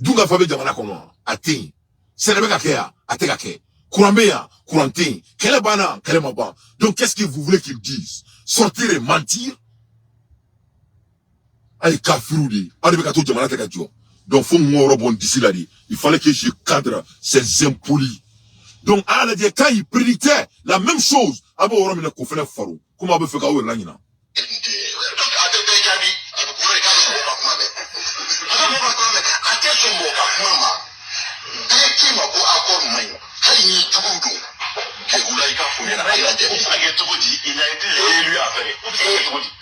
Dunga fa be jamana kono. Atin. Senebeka kea, ateka ke. Kurambeya, kurantin. Kele bana, kele maba. Donc qu'est-ce que vous voulez qu'ils disent? Sortir et mentir? Aïe, kafiroudi. Arrive à tout jamana teka jo. Donc faut moi bon d'ici là dit. Il fallait que je cadre ces impolis. Donc à la quand il prédictait la même chose. Abo orom ina kofene faru. Comment abe feka ou l'anina? Il a été réélu après.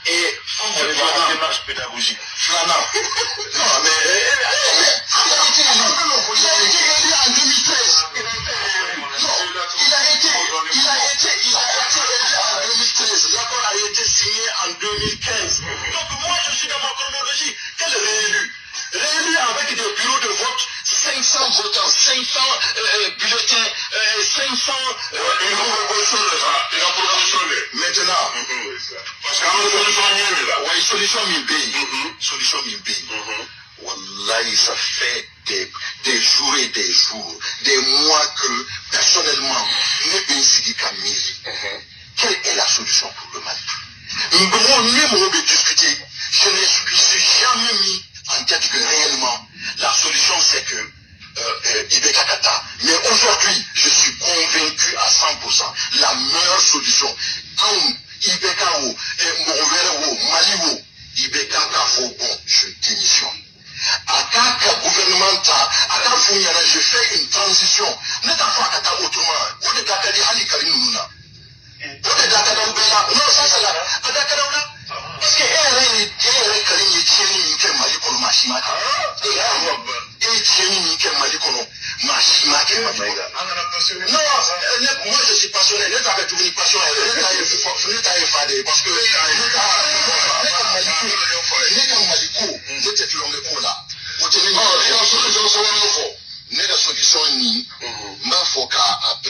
Et la démarche pédagogique. Non, mais il a été réélu en 2013. Il a été réélu en 2013. L'accord a été signé en 2015. Donc moi je suis dans ma chronologie. Quel réélu? Réélu avec des bureaux de vote, 500 votants, 500 bulletins, 500... Maintenant, parce que solution Mimbe, Wallahi, ça fait des jours et des jours, des mois que, personnellement, quelle est la solution pour le Mali? Nous discuter, je ne suis jamais mis en tête que réellement, la solution c'est que Ibeka Kata. Mais aujourd'hui, je suis convaincu à 100%, la meilleure solution, Ibeka ou Mali ou Ibeka Kafo, bon, je démissionne. Akaka gouvernemental, Akaka je fais une transition. Ne t'en fais pas autrement. On est d'accord Ali Kalinuna. On est d'accord non, ça c'est là. Parce que elle est Kalini Tieni Minke Mali Kono Mashima. Et Tieni Minke Mali Kono Mashima. Non, moi je suis passionné. Ne t'as pas tout une passion. Ne t'as pas fadé. Parce que la solution ni m'a faut parce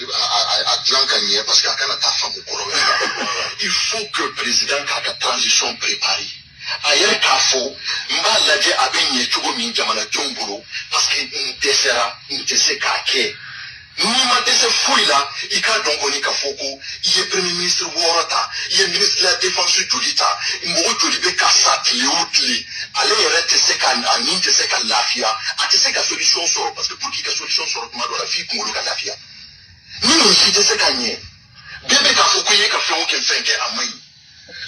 il faut que le président ait la transition préparée. Ailleurs Kafo, m'a lajé abenye tugo min jamana jombolo parce que n'intéresse qu'à nous m'intéresse fouille là, il a donc on y Kafoko, il est premier ministre Warata, il est ministre de la défense Julita, il m'a dit que Kassat, les outils, allez rester sec à nous, c'est qu'à la FIA, à c'est qu'à solution sort, parce que pour qu'il y ait solution sort, comment la FIA pour le la FIA. Nous, nous, c'est qu'à nier. Bébé Kafoko, il y a café au Kempfenke à Maï.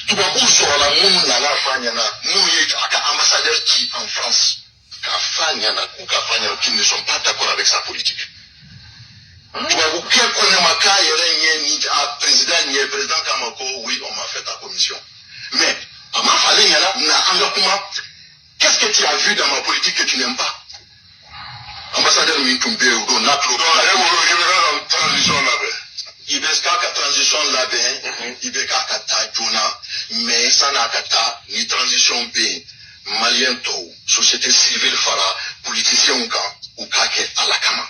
Tout va vous sur la moune, la Fanyana, nous, il y a ambassadeur qui en France, Kafanyana ou Kafanyana qui ne sont pas d'accord avec sa politique. Tu vas vous dire qu'on a président Kamako, oui, on m'a fait ta commission. Mais, à ma famille, qu'est-ce que tu as vu dans ma politique que tu n'aimes pas? Ambassadeur Mintumbe, ou Natlo, transition là-bas. Ibeka ka transition là-bas, Ibeka ka ta Jona, mais ça n'a pas ni transition B, Malien to, société civile fara, politicien ou kake à la Kama.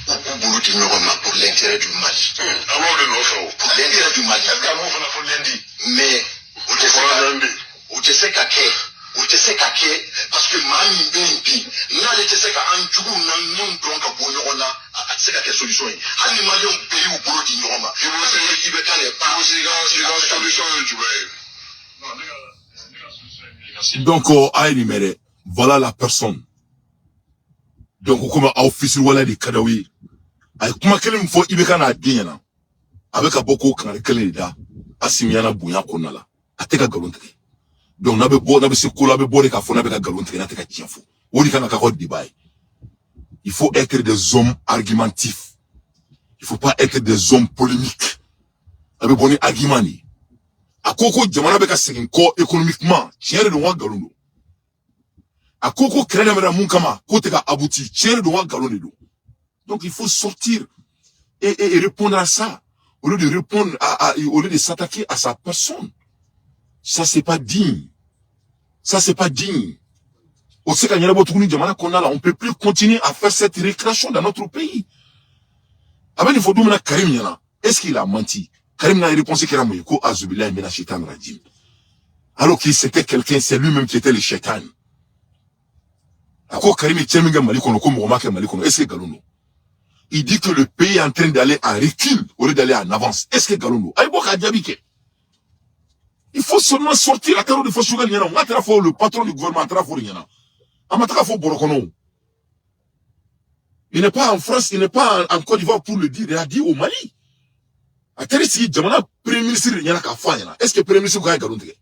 Pour l'intérêt du Mali. Pour l'intérêt du Mali. Mais, tu sais qu'à parce que Mali Benpi, n'a l'été c'est qu'à un jour, n'a non donc à Boyona, à c'est qu'à quelle solution. Hali Mali on paye au boulot d'ignorama. Il veut qu'à n'est pas la solution du Mali. Donc, voilà la personne. Donc, comme officier wala di Kadawi, ay kuma kelem fo Ibeka na diena, avec a boko kan kelen da, asimiana bunya konala, ateka galonte. Donc, nabe se kola be bore ka fo nabe ka galonte na teka tiafo. Wodi kana ka hodi bay. Il faut être des hommes argumentifs. Il faut pas être des hommes polémiques. Abe boni argumani. Akoko jamana be ka segin ko économiquement, tiere de wa galondo. Akoko krena mera munkama kote ka abouti tiere de wa galondo. Donc il faut sortir et répondre à ça au lieu de répondre au lieu de s'attaquer à sa personne. Ça, c'est pas digne. Ça, c'est pas digne. On sait qu'on ne peut plus continuer à faire cette récréation dans notre pays. Avec il faut dire Karim Yana, est-ce qu'il a menti? Karim n'a répondu qu'il a menti. Ko azubillah mina shaitan rajim. Alors qu'il c'était quelqu'un, c'est lui-même qui était le shaitan. Ako Karim est tellement malikono, comme remarque malikono. Est-ce que Galono? Il dit que le pays est en train d'aller en recul au lieu d'aller en avance. Est-ce que Galono? Aïboka Diabike. Il faut seulement sortir la terre de Fossugal Yana. On a le patron du gouvernement a trafo Yana. Amataka Borokono. Il n'est pas en France, il n'est pas en Côte d'Ivoire pour le dire, il a dit au Mali. Est-ce que le Premier ministre a Galonde?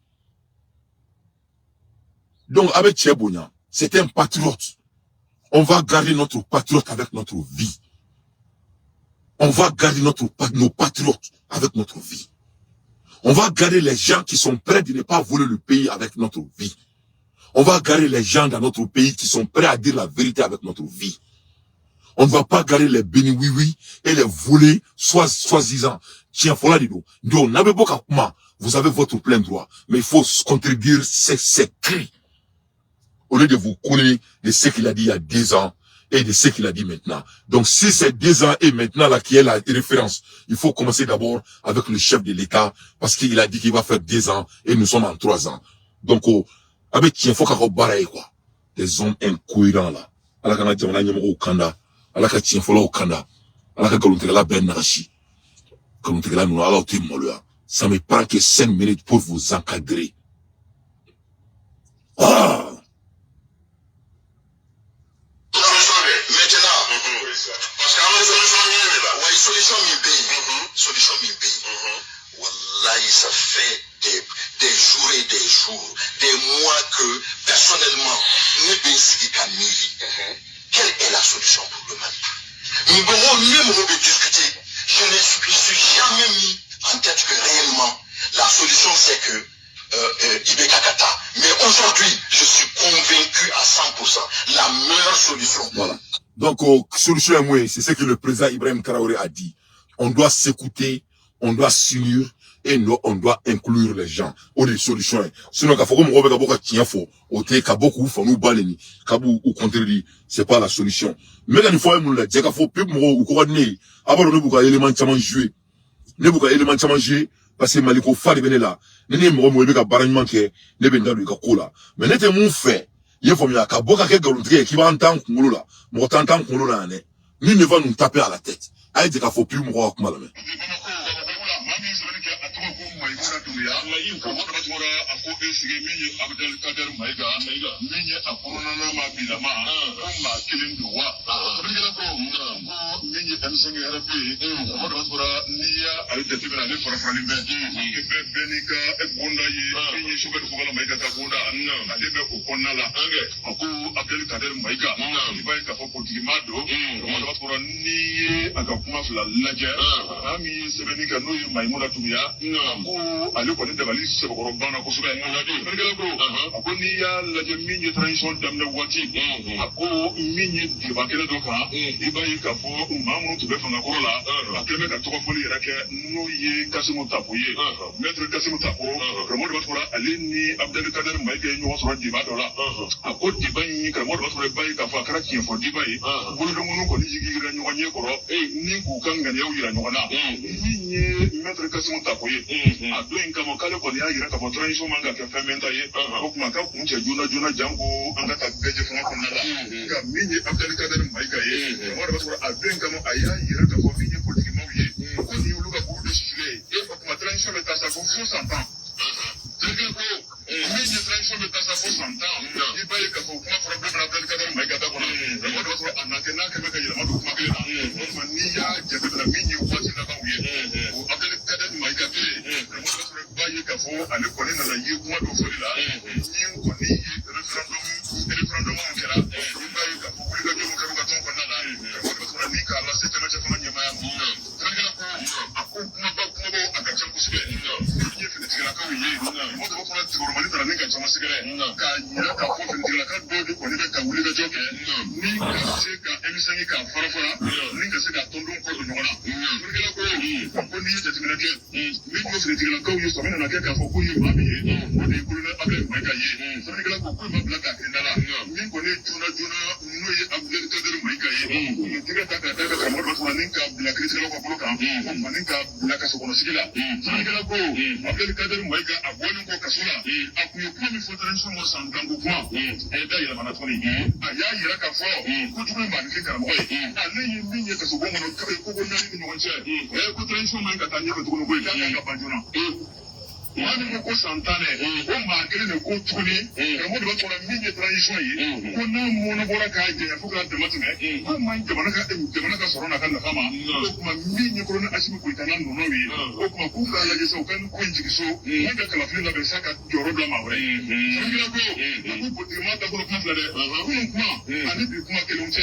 Donc, avec Tchébounia, c'est un patriote. On va garder notre patriote avec notre vie. On va garder nos patriotes avec notre vie. On va garder les gens qui sont prêts de ne pas voler le pays avec notre vie. On va garder les gens dans notre pays qui sont prêts à dire la vérité avec notre vie. On ne va pas garder les bénis oui et les voler, soi-disant. Tiens, voilà dit donc. Donc, vous avez votre plein droit. Mais il faut contredire ces cris. Au lieu de vous coller de ce qu'il a dit il y a 2 ans et de ce qu'il a dit maintenant. Donc, si c'est 2 ans et maintenant là qui est la référence, il faut commencer d'abord avec le chef de l'État parce qu'il a dit qu'il va faire 2 ans et nous sommes en 3 ans. Donc, avec qui il faut qu'on barre quoi. Des hommes incohérents là. Alors qu'on a dit on a au Kanda. Alors qu'on tient faut là au Kanda. Alors qu'on a la ben nashi. Comme on a nous alors tu m'as ça me prend que 5 minutes pour vous encadrer. Ah! Wallahi, ça fait des jours et des jours, des mois que, personnellement, nous quelle est la solution pour le Mali? Nous devons même discuter. Je ne suis jamais mis en tête que réellement, la solution c'est que Ibeka Kata. Mais aujourd'hui, je suis convaincu à 100%, la meilleure solution. Voilà. Donc, solution est c'est ce que le président Ibrahim Traoré a dit. On doit s'écouter, on doit s'unir et on doit inclure les gens. On des solutions. Sinon, quand on voit que tient faux, on te kaboku faut nous baleni, kabu ou contredire, c'est pas la solution. Mais quand il faut nous le dire qu'il faut plus ou coordonner. Avant de nous élément chaman jouer. Ne vous élément chaman jouer parce que Maliko fa de venir là. Ne mo mo be ka baragnement ke ne be ndalu ka kola. Mais n'était mon fait. Il faut mieux kaboka ke galontrier qui va entendre kungolo là. Mo t'entendre kungolo là né. Ni ne va nous taper à la tête. Aïe dit qu'il faut plus mourir comme là. ale kɔni dabali sɛbɛkɔrɔ banna kosɛbɛ fɛnkɛla ko a ko n'i y'a lajɛ min ye transition daminɛ waati a ko min ye deba kɛnɛ dɔ kan i b'a ye k'a fɔ maa minnu tun bɛ fangakɔrɔ la a kɛlen bɛ ka tɔgɔfɔli yɛrɛ kɛ n'o ye Kasimu Tapo ye maître Kasimu Tapo karamɔgɔ de b'a sɔrɔ ale ni Abdel Kader Maïga ye ɲɔgɔn sɔrɔ deba dɔ la a ko deba in karamɔgɔ de b'a sɔrɔ i b'a ye k'a fɔ a kɛra tiɲɛ fɔ deba ye bolodɔnkɔnɔ kɔni jigira ɲɔgɔn ɲɛ kɔrɔ ni k'u ka ŋaniyaw yira ɲɔgɔn na min ye maître Kasimu Tapo ye a don in kama k'ale kɔni y'a yira k'a fɔ transition man ka kɛ fɛn bɛɛ ta ye o tuma k'a kun cɛ joona joona janko an ka taa bɛɛ fanga kɔnɔna la nka min ye Abdel Kader Maïga ye karamɔgɔ de b'a sɔrɔ a don in kama a y'a yira k'a fɔ min ye politikimaw ye ko ni olu ka kuru de sigilen ye o tuma transition bɛ taa sa ko fo 100 ans terikɛ ko min ye transition bɛ taa sa fo 100 ans i b'a ye k'a fɔ kuma fɔra bɛɛ bɛna Abdel Kader Maïga da kɔnɔ karamɔgɔ de b'a sɔrɔ a na kɛ n'a kɛ bɛ ka yɛlɛma don kuma kelen na o tuma n'i y'a jateminɛ min ye waati labanw ye o Abdel Kader Maïga kelen karamɔgɔ de b'a sɔrɔ i b'a ye k'a fɔ ale kɔni nana ye kuma dɔ fɔli la ni kɔni ye référendum kɛra i b'a ye k'a fɔ wulikajɔ min kɛra u ka tɔn kɔnɔna la karamɔgɔ de b'a sɔrɔ ni k'a lase cɛmancɛ fanga ɲɛmaaya ma terikɛ ko a ko kumabaw a ka ca kosɛbɛ ni ye finitigilakaw ye karamɔgɔ de b'a fɔra tigɛrɔmani nana ni ka caman sɛgɛrɛ ka yira ka fɔ finitigila ka dɔ de kɔni bɛ ka wuli ka jɔ kɛ ni ka se ka emisɛnni ka fara fara ni ka se ka tɔndon kɔ don ɲɔgɔn na finitigila ko n'i ye jateminɛ kɛ ni ko finitigilakaw ye sɔmi nana kɛ k'a fɔ ko ye maa min ye o de ye kolonɛ Abdulaye Mayiga ye finitigila ko ma bila k'a kiri da la min kɔni joona joona n'o ye Abdulaye Kadɛri Mayiga ye tigɛ ta ka da ka karamɔgɔ dɔ fana ni ka bila kiritigɛlaw ka bolo kan ani ka bila kaso kɔnɔ sigi la finitigila ko Abdulaye Kadɛri Mayiga a bɔlen kɔ kaso la a kun ye kuma min fɔ transition ma san danko kuma da yɛlɛmana tuguni a y'a yira k'a fɔ kojugu ye maa kɛ karamɔgɔ ye ale ye min ye kaso bon kɔnɔ koko naani ni ɲɔgɔn cɛ ko transition man ka taa ɲɛfɛ tuguni ko ye k'a kan ka ban joona maa min ko san tan dɛ o maa kelen de ko tuguni karamɔgɔ de b'a fɔ min ye transition ye ko n'a mɔnabɔra k'a jɛɲɛ fo k'a dama tɛmɛ ko man jamana ka sɔrɔ n'a ka nafa ma o tuma min ɲɛkɔrɔ ni Asimi Goyita n'a nɔnɔw ye o tuma k'u k'a lajɛ sa u ka ko in jigi so min ka kalafili labɛn sa ka jɔyɔrɔ bila maa wɛrɛ sankira ko a ko politigima dakɔrɔ kuma filɛ dɛ kunun kuma ani bi kuma kelen tɛ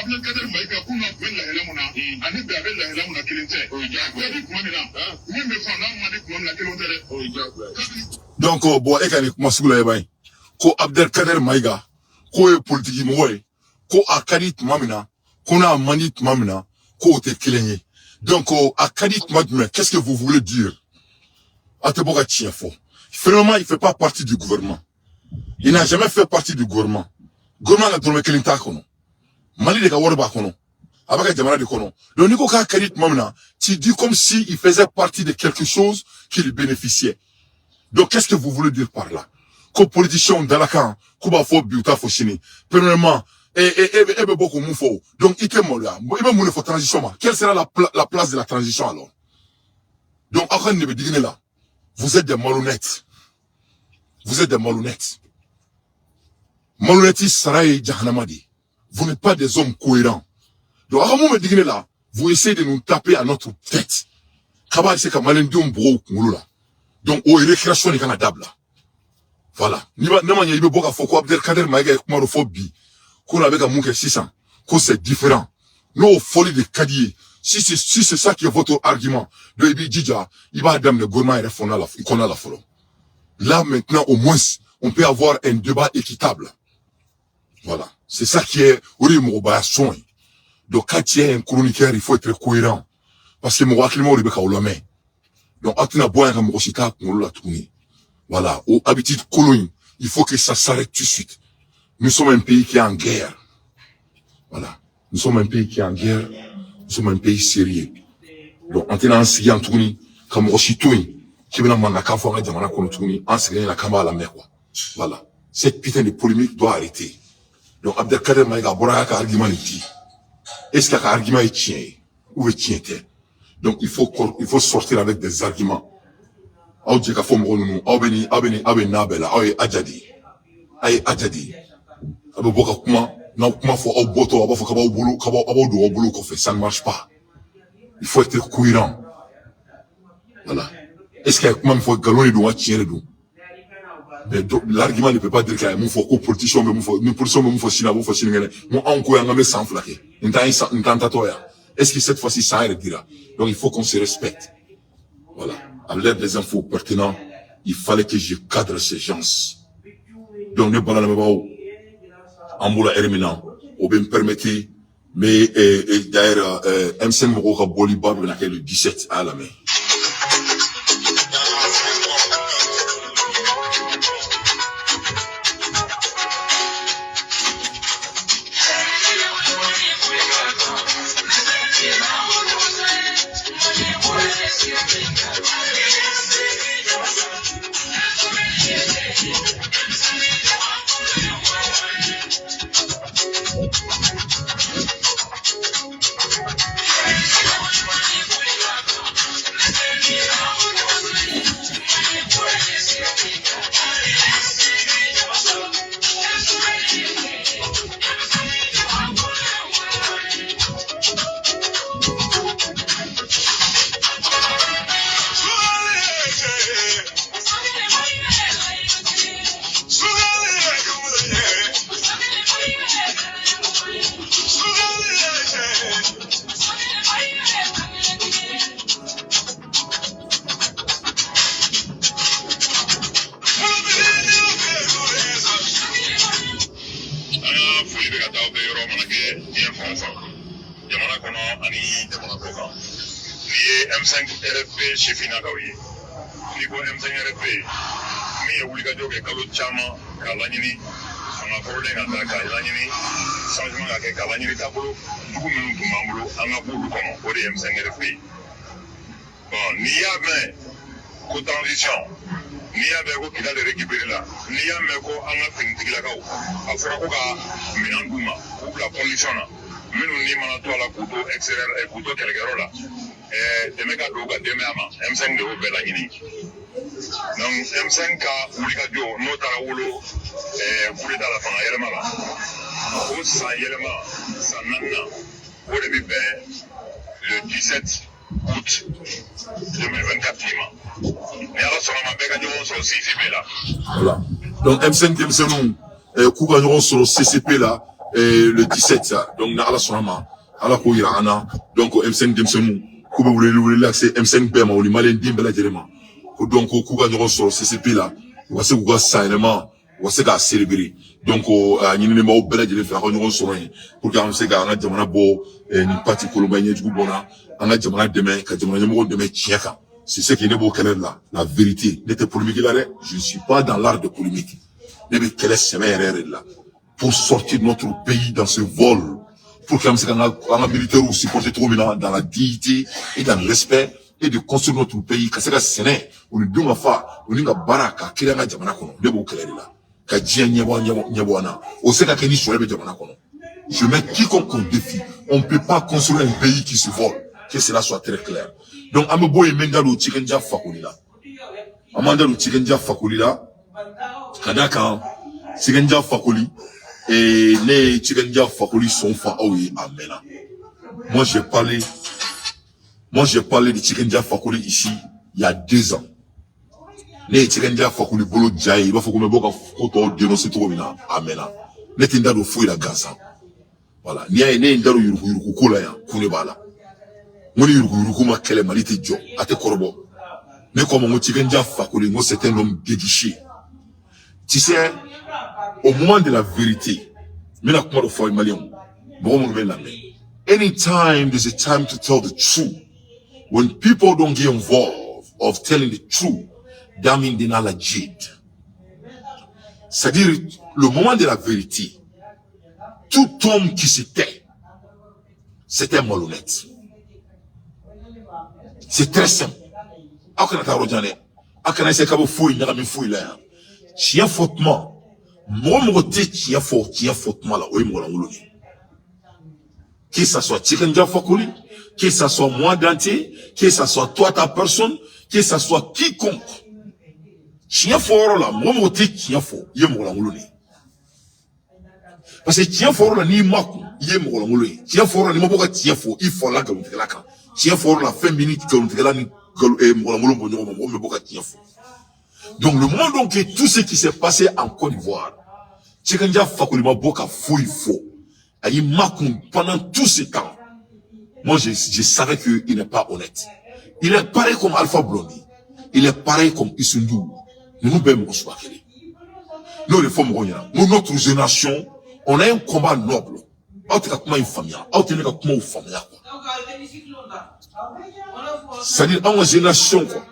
Abdulaye Kadɛri Mayiga kunun a tun bɛ lahala mun na ani bi a bɛ lahala mun na kelen tɛ jaabi kuma min na min bɛ fɔ n'a ma di kuma min na kelen tɛ dɛ. Donc bon e ka ni kuma sugu la ye bani ko Abdulaye Kadɛri Mayiga ko ye politique mɔgɔ ye ko a ka di tuma min na ko n'a man di tuma min na ko o tɛ kelen ye donc a ka di tuma jumɛn qu'est-ce que vous voulez dire a tɛ bɔ ka tiɲɛ fɔ finalement il fait pas partie du gouvernement il n'a jamais fait partie du gouvernement ka dɔrɔmɛ kelen t'a kɔnɔ Mali de ka wari b'a kɔnɔ a bɛ ka jamana de kɔnɔ donc n'i ko k'a ka di tuma min na tu dis comme si il faisait partie de quelque chose qui lui bénéficiait. Donc, qu'est-ce que vous voulez dire par là? Qu'aux politiciens d'Alakan, qu'on va faire biuta fossini. Premièrement, beaucoup moufo. Donc, il est mort là. Il va mourir pour transition. Quelle sera la place de la transition alors? Donc, après, ne me dites là. Vous êtes des malhonnêtes. Vous êtes des malhonnêtes. Malhonnêtes, Saraï Djahanamadi. Vous n'êtes pas des hommes cohérents. Donc, après, vous me dites là. Vous essayez de nous taper à notre tête. Kaba c'est comme Malendium Bro Mouloula. Donc, au récréation, les Canadables. Voilà. Nema n'y a pas beaucoup à faire quoi, Abdulaye Kadɛri Mayiga et Kumarophobie. Qu'on avait un mouke 600. Que c'est différent. Nos folies de Kadier. Si c'est ça qui est votre argument, de Ibi Djidja, il va dame le gouvernement et répondre à la folie. Là, maintenant, au moins, on peut avoir un débat équitable. Voilà. C'est ça qui est, soin. Donc, quand il y a un chroniqueur, il faut être cohérent. Parce que mon acclimant au Olame. Donc, atina boya comme Rosita, on l'a tourné. Voilà. Aux habitudes colonies, il faut que ça s'arrête tout de suite. Nous sommes un pays qui est en guerre. Voilà. Nous sommes un pays qui est en guerre. Nous sommes un pays sérieux. Donc, en tenant un signe en tourné, comme Rositoui, qui vient m'en accavoir à Diamana qu'on tourne, en signe la caméra à la mer, quoi. Voilà. Cette putain de polémique doit arrêter. Donc, Abdulaye Kadɛri Mayiga, Boraka, argument est dit. Est-ce qu'il y a un argument qui tient? Où est tient? Donc, il faut sortir avec des arguments. Aou djeka fo mgo nunu, abe nabela, awe ajadi. Aye ajadi. Abe boka kuma, na kuma fo au boto, aba fo kaba au boulot qu'on fait, ça ne marche pas. Il faut être cohérent. Voilà. Est-ce qu'il y a kuma il faut galonner d'où, tirer d'où? Mais l'argument ne peut pas dire qu'il y a un faux politicien, mais nous politicien, mais faut signer, mon anko y'a ngame sans flaquer. Est-ce que cette fois-ci ça dira? Donc il faut qu'on se respecte. Voilà. À l'aide des infos pertinentes, il fallait que je cadre ces gens. Donc ne balana mabao, amboula erminant, ou bien permettez, mais d'ailleurs M5 Moroka Bolibar le 17 à la main. bɛ ka taa bɛ yɔrɔ mana kɛ diɲɛ fan o fan jamana kɔnɔ ani jamana kɔ kan n'i ye M5 RFP sifinnakaw ye n'i ko M5 RFP min ye wulikajɔ kɛ kalo caman k'a laɲini fanga kɔrɔlen ka taa k'a laɲini changement ka kɛ k'a laɲini taabolo jugu minnu tun b'an bolo an ka b'olu kɔnɔ o de ye M5 RFP bon n'i y'a mɛn ko transition n'i y'a mɛn ko Kidal récupéré la n'i y'a mɛn ko an ka finitigilakaw a fɔra ko ka minɛn d'u ma k'u bila condition na minnu ni mana to a la k'u to extérieur k'u to kɛlɛkɛyɔrɔ la dɛmɛ ka don u ka denbaya ma M5 de y'o bɛɛ laɲini donc M5 ka wulikajɔ n'o taara wolo coup d'état la fanga yɛlɛma la o san yɛlɛma san 4nan o de bɛ bɛn le 17 août 2024 ma ni ala sɔnna ma bɛɛ ka ɲɔgɔn sɔrɔ CCP la. Voilà. Donc M5 denmisɛnninw k'u ka ɲɔgɔn sɔrɔ CCP la le 17 ça. Donc na ala sɔnna ma ala k'o yira an na donc M5 denmisɛnninw k'u bɛ wele la se M5 bɛɛ ma o ni maliyɛn den bɛɛ lajɛlen ma ko donc k'u ka ɲɔgɔn sɔrɔ CCP la u ka se k'u ka san yɛlɛma u ka se k'a célébrer donc ɲininimaw bɛɛ lajɛlen fɛ a ka ɲɔgɔn sɔrɔ yen pour que an bɛ se k'an ka jamana bɔ nin parti kolonba ɲɛjugu bɔnna an ka jamana dɛmɛ ka jamana ɲɛmɔgɔw dɛmɛ tiɲɛ kan c'est ce qui ne b'o kɛlɛ la vérité ne tɛ polémique la dɛ je ne suis pas dans l'art de polémique ne bɛ kɛlɛ sɛbɛ yɛrɛ yɛrɛ de la pour sortir notre pays dans ce vol pour que an bɛ se k'an ka militaires supporter cogo min na dans la dignité et dans le respect et de construire notre pays ka se ka sɛnɛ o ni denw ka fa o ni ka baara ka kiri an ka jamana kɔnɔ ne b'o kɛlɛ de la ka diɲɛ ɲɛbɔ an na o se ka kɛ ni sɔrɔ bɛ jamana kɔnɔ je mets quiconque au défi on ne peut pas construire un pays qui se vole que cela soit très clair donc an bɛ bɔ yen n bɛ n da don Cikɛnja Fakoli la an b'an da don Cikɛnja Fakoli la ka d'a kan Cikɛnja Fakoli ne ye Cikɛnja Fakoli sɔn fa aw ye a mɛnna moi j'ai parlé de Cikɛnja Fakoli ici il y a 2 ans ne ye Cikɛnja Fakoli bolo ja ye i b'a fɔ ko n bɛ bɔ ka ko tɔw dénoncer cogo min na a mɛnna ne tɛ n da don foyi la gansan voilà n'i y'a ye ne ye n da don yuruguyurugu ko la yan ko ne b'a la n ko ni yuruguyurugu ma kɛlɛ Mali tɛ jɔ a tɛ kɔrɔbɔ ne ko a ma n ko Cikɛnja Fakoli n ko c'est un homme déguisé tu sais au moment de la vérité n bɛna kuma dɔ fɔ maliyɛnw mɔgɔ minnu bɛ lamɛn anytime there's a time to tell the truth when people don't get involved of telling the truth that means they're not legit. C'est-à-dire le moment de la vérité tout homme qui se tait c'était malhonnête. C'est très simple. Aw kana taa yɔrɔ jan dɛ aw kana essayer ka bɔ foyi ɲagami foyi la yan tiɲɛ fɔ tuma mɔgɔ tɛ tiɲɛ fɔ tuma la o ye mɔgɔ lankolon de ye. Que ça soit Cikɛnja Fakoli, que ça soit moi Dante, que ça soit toi ta personne, que ça soit quiconque. Tiɲɛ fɔ yɔrɔ la mɔgɔ tɛ tiɲɛ fɔ i ye mɔgɔ lankolon de ye. Parce que tiɲɛ fɔ yɔrɔ la n'i ma kun i ye mɔgɔ lankolon ye. Tiɲɛ fɔ yɔrɔ la n'i ma bɔ ka tiɲɛ fɔ i fɔla nkalontigɛla kan. Tiɲɛ fɔ yɔrɔ la fɛn min ni nkalontigɛla ni mɔgɔ lankolon bɔ ɲɔgɔn ma mɔgɔ min bɛ bɔ ka tiɲɛ fɔ. Donc le moment donc que tout ce qui s'est passé en Côte d'Ivoire, Cikɛnja Fakoli ma bɔ ka foyi fɔ. Aïe Makoun, pendant tout ce temps, moi je savais qu'il n'est pas honnête. Il est pareil comme Alpha Blondy. Il est pareil comme Issoundou. Nous nous bêmes nous les femmes, nous notre génération, on a un combat noble. C'est-à-dire, en génération, quoi.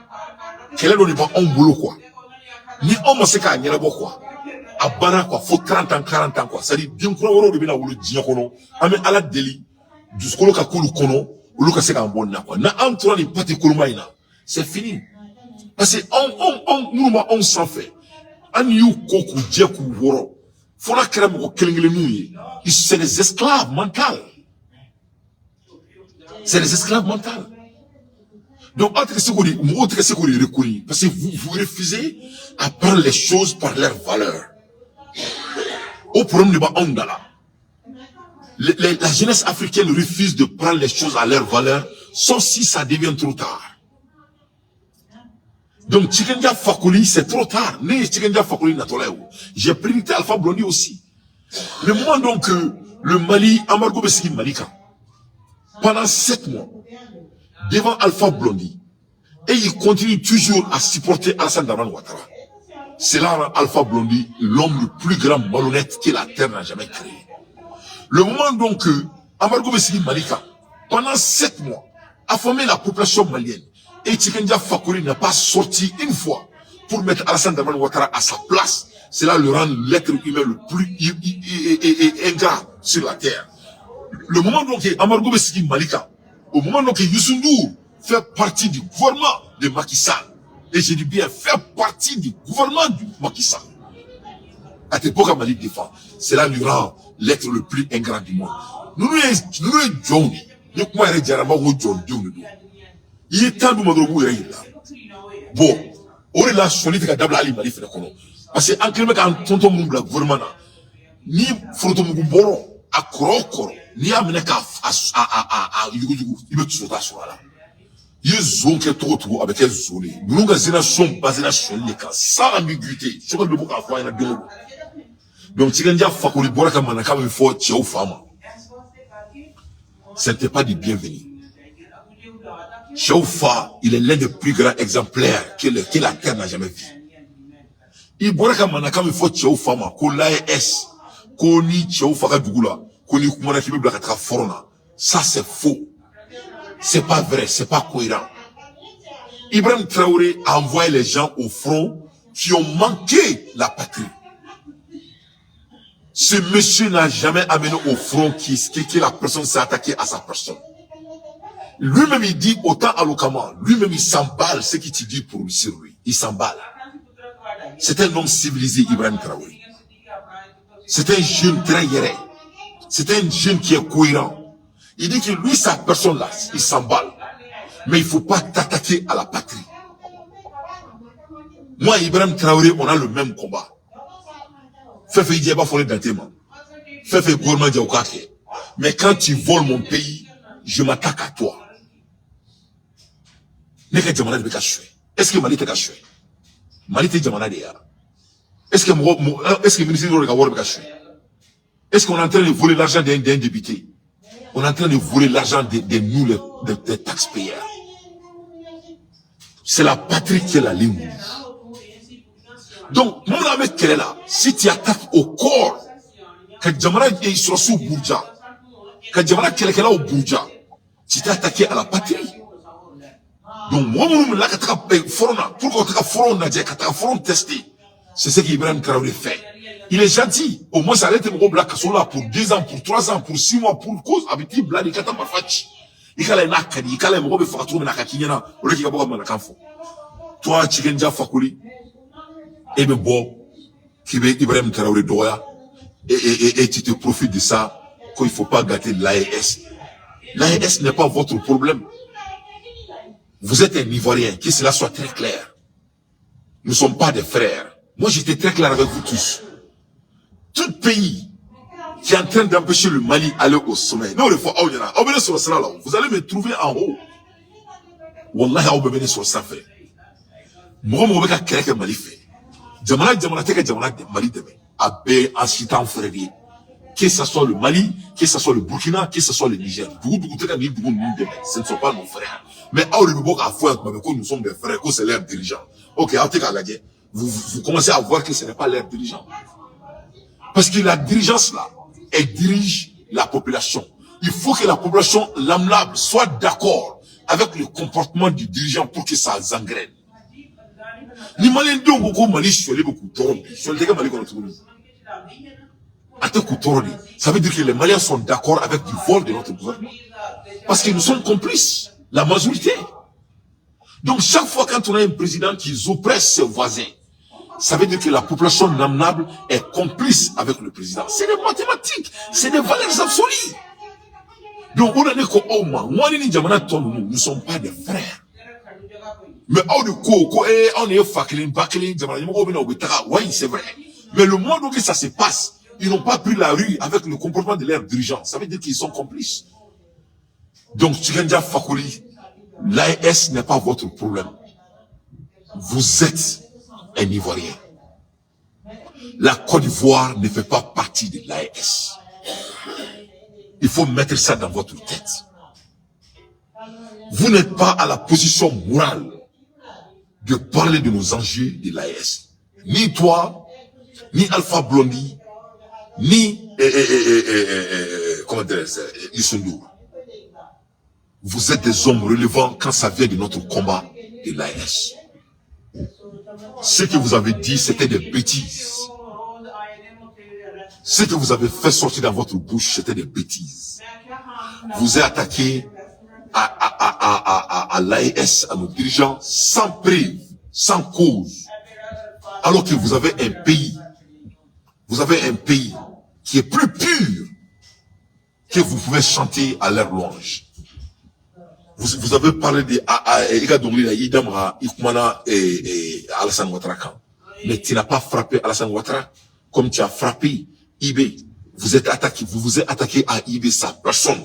Quel est le débat en boulot, quoi. Ni on sait qu'à n'y a pas quoi. A bara quoi, faut 30 ans, 40 ans quoi. C'est-à-dire, bien qu'on ait de bien wolo diya kono, ame ala deli, du skolo ka kulu kono, ulu ka se ka bon na quoi. Na entourant les partis kolomaïna, c'est fini. Parce que on s'en fait. An yu koku djeku woro. Fona krem ko kelingele nouye. C'est des esclaves mentaux. C'est des esclaves mentaux. Donc, entre ce qu'on dit, reconnu. Parce que vous refusez à prendre les choses par leur valeur. Au problème de Baondala. La jeunesse africaine refuse de prendre les choses à leur valeur, sauf si ça devient trop tard. Donc, Cikɛnja Fakoli, c'est trop tard. Né Cikɛnja Fakoli Natoleo. J'ai prédicté Alpha Blondy aussi. Le moment donc le Mali, Amargo Besiki Malika, pendant 7 mois, devant Alpha Blondy, et il continue toujours à supporter Alassane Dramane Ouattara. C'est là Alpha Blondy, l'homme le plus grand malhonnête que la terre n'a jamais créé. Le moment donc que Amadou Bessigui Malika, pendant 7 mois, a formé la population malienne, et Tchikendia Fakoly n'a pas sorti une fois pour mettre Alassane Dramane Ouattara à sa place, cela le rend l'être humain le plus ingrat sur la terre. Le moment donc que Amadou Bessigui Malika, au moment donc que Youssou N'Dour fait partie du gouvernement de Macky Sall, et je dis bien fait partie du gouvernement du Macky Sall, à l'époque Mali défend, cela lui rend l'être le plus ingrat du monde. Nous John, nous comment Jarama ou John John. Il est temps de me là. Bon, on est là solide qu'à d'abord Ali Mali fait le colon. Parce que en quelque sorte, tonton Moumbla gouvernement ni Froto Moumboro à Kroko, ni à Meneka à Yugu, il veut tout ça sur là. Il y a zone qui est trop avec elle zone. Nous avons une nation basée sur les cas sans ambiguïté. Ce que nous avons fait, il y a donc, si quelqu'un Fakoly Boraka Manaka me faut Tchao Fama, ce n'était pas du bienvenu. Tchao Fa, il est l'un des plus grands exemplaires que la terre n'a jamais vu. Il Boraka Manaka me faut Tchao Fama, qu'on l'AES, qu'on y Tchao Faka Dougoula, qu'on y Koumana Kibé Blakatra Forona. Ça, c'est faux. C'est pas vrai, c'est pas cohérent. Ibrahim Traoré a envoyé les gens au front qui ont manqué la patrie. Ce monsieur n'a jamais amené au front que la personne s'est attaquée à sa personne. Lui-même, il dit autant alloquemment. Lui-même, il s'emballe ce qu'il te dit pour lui sur lui. Il s'emballe. C'est un homme civilisé, Ibrahim Traoré. C'est un jeune très yéré. C'est un jeune qui est cohérent. Il dit que lui, sa personne là, il s'emballe. Mais il ne faut pas t'attaquer à la patrie. Moi, Ibrahim Traoré, on a le même combat. Fefe Idiaba Folé Dantema. Fefe Gourma Diaoukake. Mais quand tu voles mon pays, je m'attaque à toi. N'est-ce que Djamana de Bekachoué? Est-ce que Mali te Kachoué? Mali te Djamana de ya? Est-ce que le ministre de Gawar Bekachoué? Est-ce qu'on est en train de voler l'argent d'un député? On est en train de voler l'argent de nous, des taxpayeurs. C'est la patrie qui est la ligne rouge. Donc, mon ami quel est là, si tu attaques au corps, que Djamana est sur sous Bourja, que Djamana quel est là au Bourja, tu t'es attaqué à la patrie. Donc, moi, mon là, pourquoi tu as Forona, tu as Forona testé, c'est ce qu'Ibrahim Traoré fait. Il est gentil. Au moins, ça arrête mon black là pour 2 ans, pour 3 ans, pour 6 mois, pour cause, avec il blague, il kata mafachi. Il kala nakadi, il kala mrobe fakatou na kakinyana, ole ki kaboka manakanfo. Toi, Tchikendia Fakoly, et bien bon, qui veut Ibrahim Traoré Doya, et tu te profites de ça, qu'il ne faut pas gâter l'AES. L'AES n'est pas votre problème. Vous êtes un Ivoirien, que cela soit très clair. Nous ne sommes pas des frères. Moi, j'étais très clair avec vous tous. Tout pays qui est en train d'empêcher le Mali d'aller au sommet. Non, il faut vous allez me trouver en haut. Wallah, vous venez sur ça fait. Moi, je vais faire ce que Mali fait. Jamana Mali demain. Abbé, Assitan, frère. Que ce soit le Mali, que ce soit le Burkina, que ce soit le Niger. Ce ne sont pas nos frères. Mais nous sommes des frères, que c'est l'air dirigeant. Ok, vous commencez à voir que ce n'est pas l'air dirigeant. Parce que la dirigeance là, elle dirige la population. Il faut que la population lambda soit d'accord avec le comportement du dirigeant pour que ça s'engraine. Les Maliens donc beaucoup Mali sur les beaucoup tordi. Sur les Mali qu'on trouve. Ça veut dire que les Maliens sont d'accord avec du vol de notre gouvernement. Parce que nous sommes complices, la majorité. Donc chaque fois quand on a un président qui oppresse ses voisins, ça veut dire que la population namnable est complice avec le président. C'est des mathématiques, c'est des valeurs absolues. Donc on a dit que moi nous ne sommes pas des frères. Mais on est fakilin, oui, c'est vrai. Mais le moment où ça se passe, ils n'ont pas pris la rue avec le comportement de leurs dirigeants. Ça veut dire qu'ils sont complices. Donc, Tchikendia Fakoly, l'AES n'est pas votre problème. Vous êtes un Ivoirien. La Côte d'Ivoire ne fait pas partie de l'AES. Il faut mettre ça dans votre tête. Vous n'êtes pas à la position morale de parler de nos enjeux de l'AES. Ni toi, ni Alpha Blondy, ni comment dire, Issou, vous êtes des hommes relevants quand ça vient de notre combat de l'AS. Ce que vous avez dit, c'était des bêtises. Ce que vous avez fait sortir dans votre bouche, c'était des bêtises. Vous êtes attaqué à l'AS, à nos dirigeants, sans preuve, sans cause. Alors que vous avez un pays qui est plus pur que vous pouvez chanter à leur louange. Vous avez parlé de Alassane Ouattara. Mais tu n'as pas frappé Alassane Ouattara comme tu as frappé IB. Vous êtes vous êtes attaqué à IB, sa personne,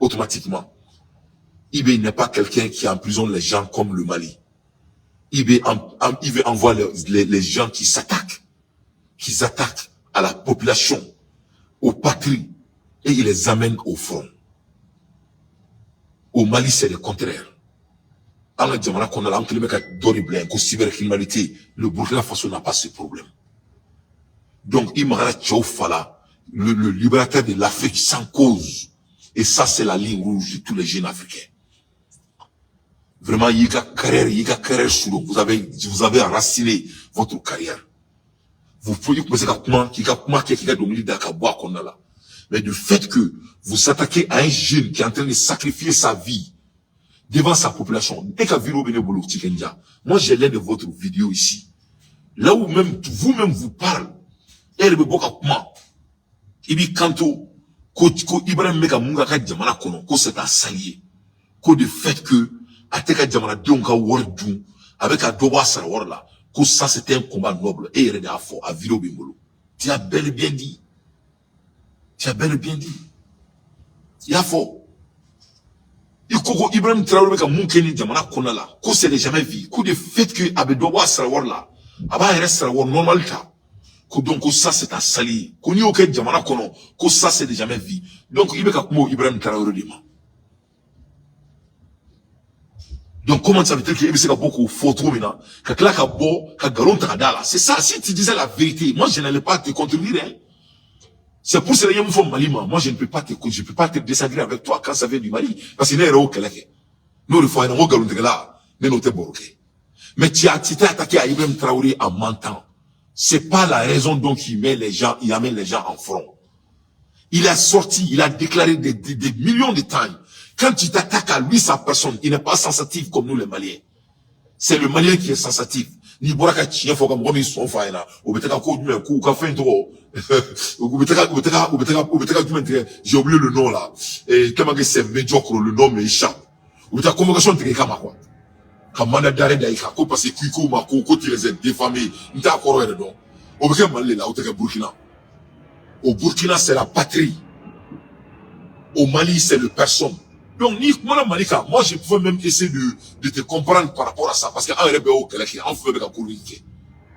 automatiquement. IB n'est pas quelqu'un qui emprisonne les gens comme le Mali. IB envoie les gens qui s'attaquent à la population, aux patries, et il les amène au front. Au Mali, c'est le contraire. Le Burkina Faso n'a pas ce problème. Donc, Imara Tchaoufala, le libérateur de l'Afrique sans cause. Et ça, c'est la ligne rouge de tous les jeunes africains. Vraiment, il y a carrière sous vous avez enraciné votre carrière. Vous pouvez commencer à mais du fait que vous attaquez à un jeune qui est en train de sacrifier sa vie devant sa population, moi j'ai l'un de votre vidéo ici, là où même vous-même vous parlez, et le Ibi Kanto, Ibrahim Meka Munga ka jamana kono, ko c'est un salier, ko de fait que ateka jamana donka wordou avec un doba sarwar là, que ça c'était un combat noble et il a fort à vidéo bimbolo. Tu as bel et bien dit. Tu as bel et bien dit. Il y a fort. Il faut que Ibrahim Traoré ka munkeni jamana kono là, ko c'est jamais vu, ko de fait que avec doba sarwar là, aba reste sarwar normal ta. Donc ça c'est un sali. Qu'on y aucun jamana kono, que ça c'est jamais vu. Donc il veut que Ibrahim Traoré dima. Donc comment ça veut dire qu'il y a beaucoup de photos maintenant, que là que galon takadala. C'est ça. Si tu disais la vérité, moi je n'allais pas te contredire. Hein. C'est pour cela qu'il me faut Malima. Moi je ne peux pas te désagréer avec toi quand ça vient du Mali, parce qu'il n'est pas au Québec. Nous le faisons au galon takadala, mais nous te borqué. Mais tu as attaqué à Ibrahim Traoré en mentant. C'est pas la raison donc il amène les gens en front. Il a sorti, il a déclaré des millions de temps. Quand tu t'attaques à lui, sa personne, il n'est pas sensitif comme nous les Maliens. C'est le Malien qui est sensitif. Ni boraka chien faut comme son faina. Obeteka ko du coup ka fin to. Obeteka j'ai oublié le nom là. Et comment que c'est médiocre le nom mais échappe. Obeteka convocation de kama quoi. Kamana d'arrêt d'aïka ko parce que kuiko ma ko tu les as défamés. Nta akoro re don. Obeteka Mali là au Burkina. Au Burkina c'est la patrie. Au Mali c'est le personne. Donc, Malika, moi, je pouvais même essayer de te comprendre par rapport à ça. Parce qu'en Rébé au Québec, en fait,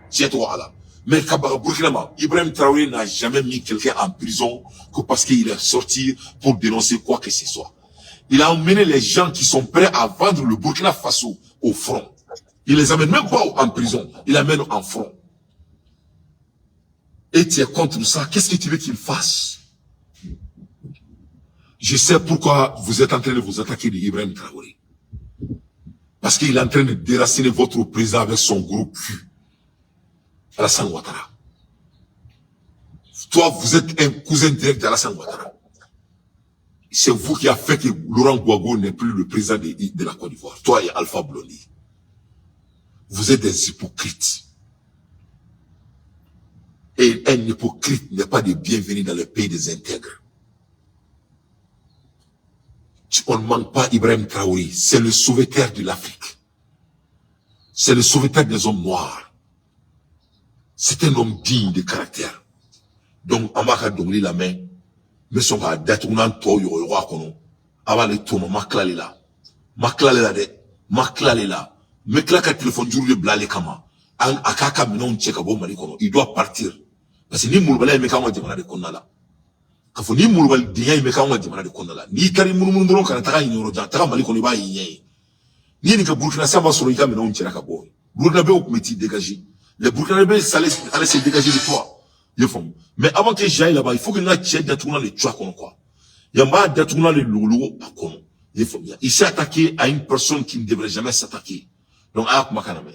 c'est toi là. Mais Burkina, Ibrahim Traoré n'a jamais mis quelqu'un en prison que parce qu'il est sorti pour dénoncer quoi que ce soit. Il a emmené les gens qui sont prêts à vendre le Burkina Faso au front. Il les amène même pas en prison. Il les amène en front. Et tu es contre ça. Qu'est-ce que tu veux qu'il fasse? Je sais pourquoi vous êtes en train de vous attaquer de Ibrahim Traoré. Parce qu'il est en train de déraciner votre président avec son gros cul. Alassane Ouattara. Toi, vous êtes un cousin direct d'Alassane Ouattara. C'est vous qui avez fait que Laurent Gbagbo n'est plus le président de la Côte d'Ivoire. Toi et Alpha Blondy. Vous êtes des hypocrites. Et un hypocrite n'est pas de bienvenu dans le pays des intègres. On ne manque pas Ibrahim Traoré. C'est le sauveteur de l'Afrique. C'est le sauveteur des hommes noirs. C'est un homme digne de caractère. Donc, on va donner la main. Mais son gars, détournant toi, il y aura qu'on a les tournements, maklale là. Maklale là, maklale là. Mais là, quand téléphone jour le blale kama. Akaka minon tcheka bon mari kono. Il doit partir. Parce que ni moulbala me kama demana de konna là. Kafo ni moulbal diya me kama demana de konna là. Ni kari mounou ndron kana taka inoro jan taka mali kono ba yinye. Ni ka Burkina Faso solo ika minon tcheka ka boy. Burkina be okumeti dégager. Les Burkinabés allaient se dégager de toi. Mais avant que j'aille là-bas, il faut que nous ayons détourné les tuas quoi. Il y a détourné les loulous à quoi. Il s'est attaqué à une personne qui ne devrait jamais s'attaquer. Donc, à quoi kaname.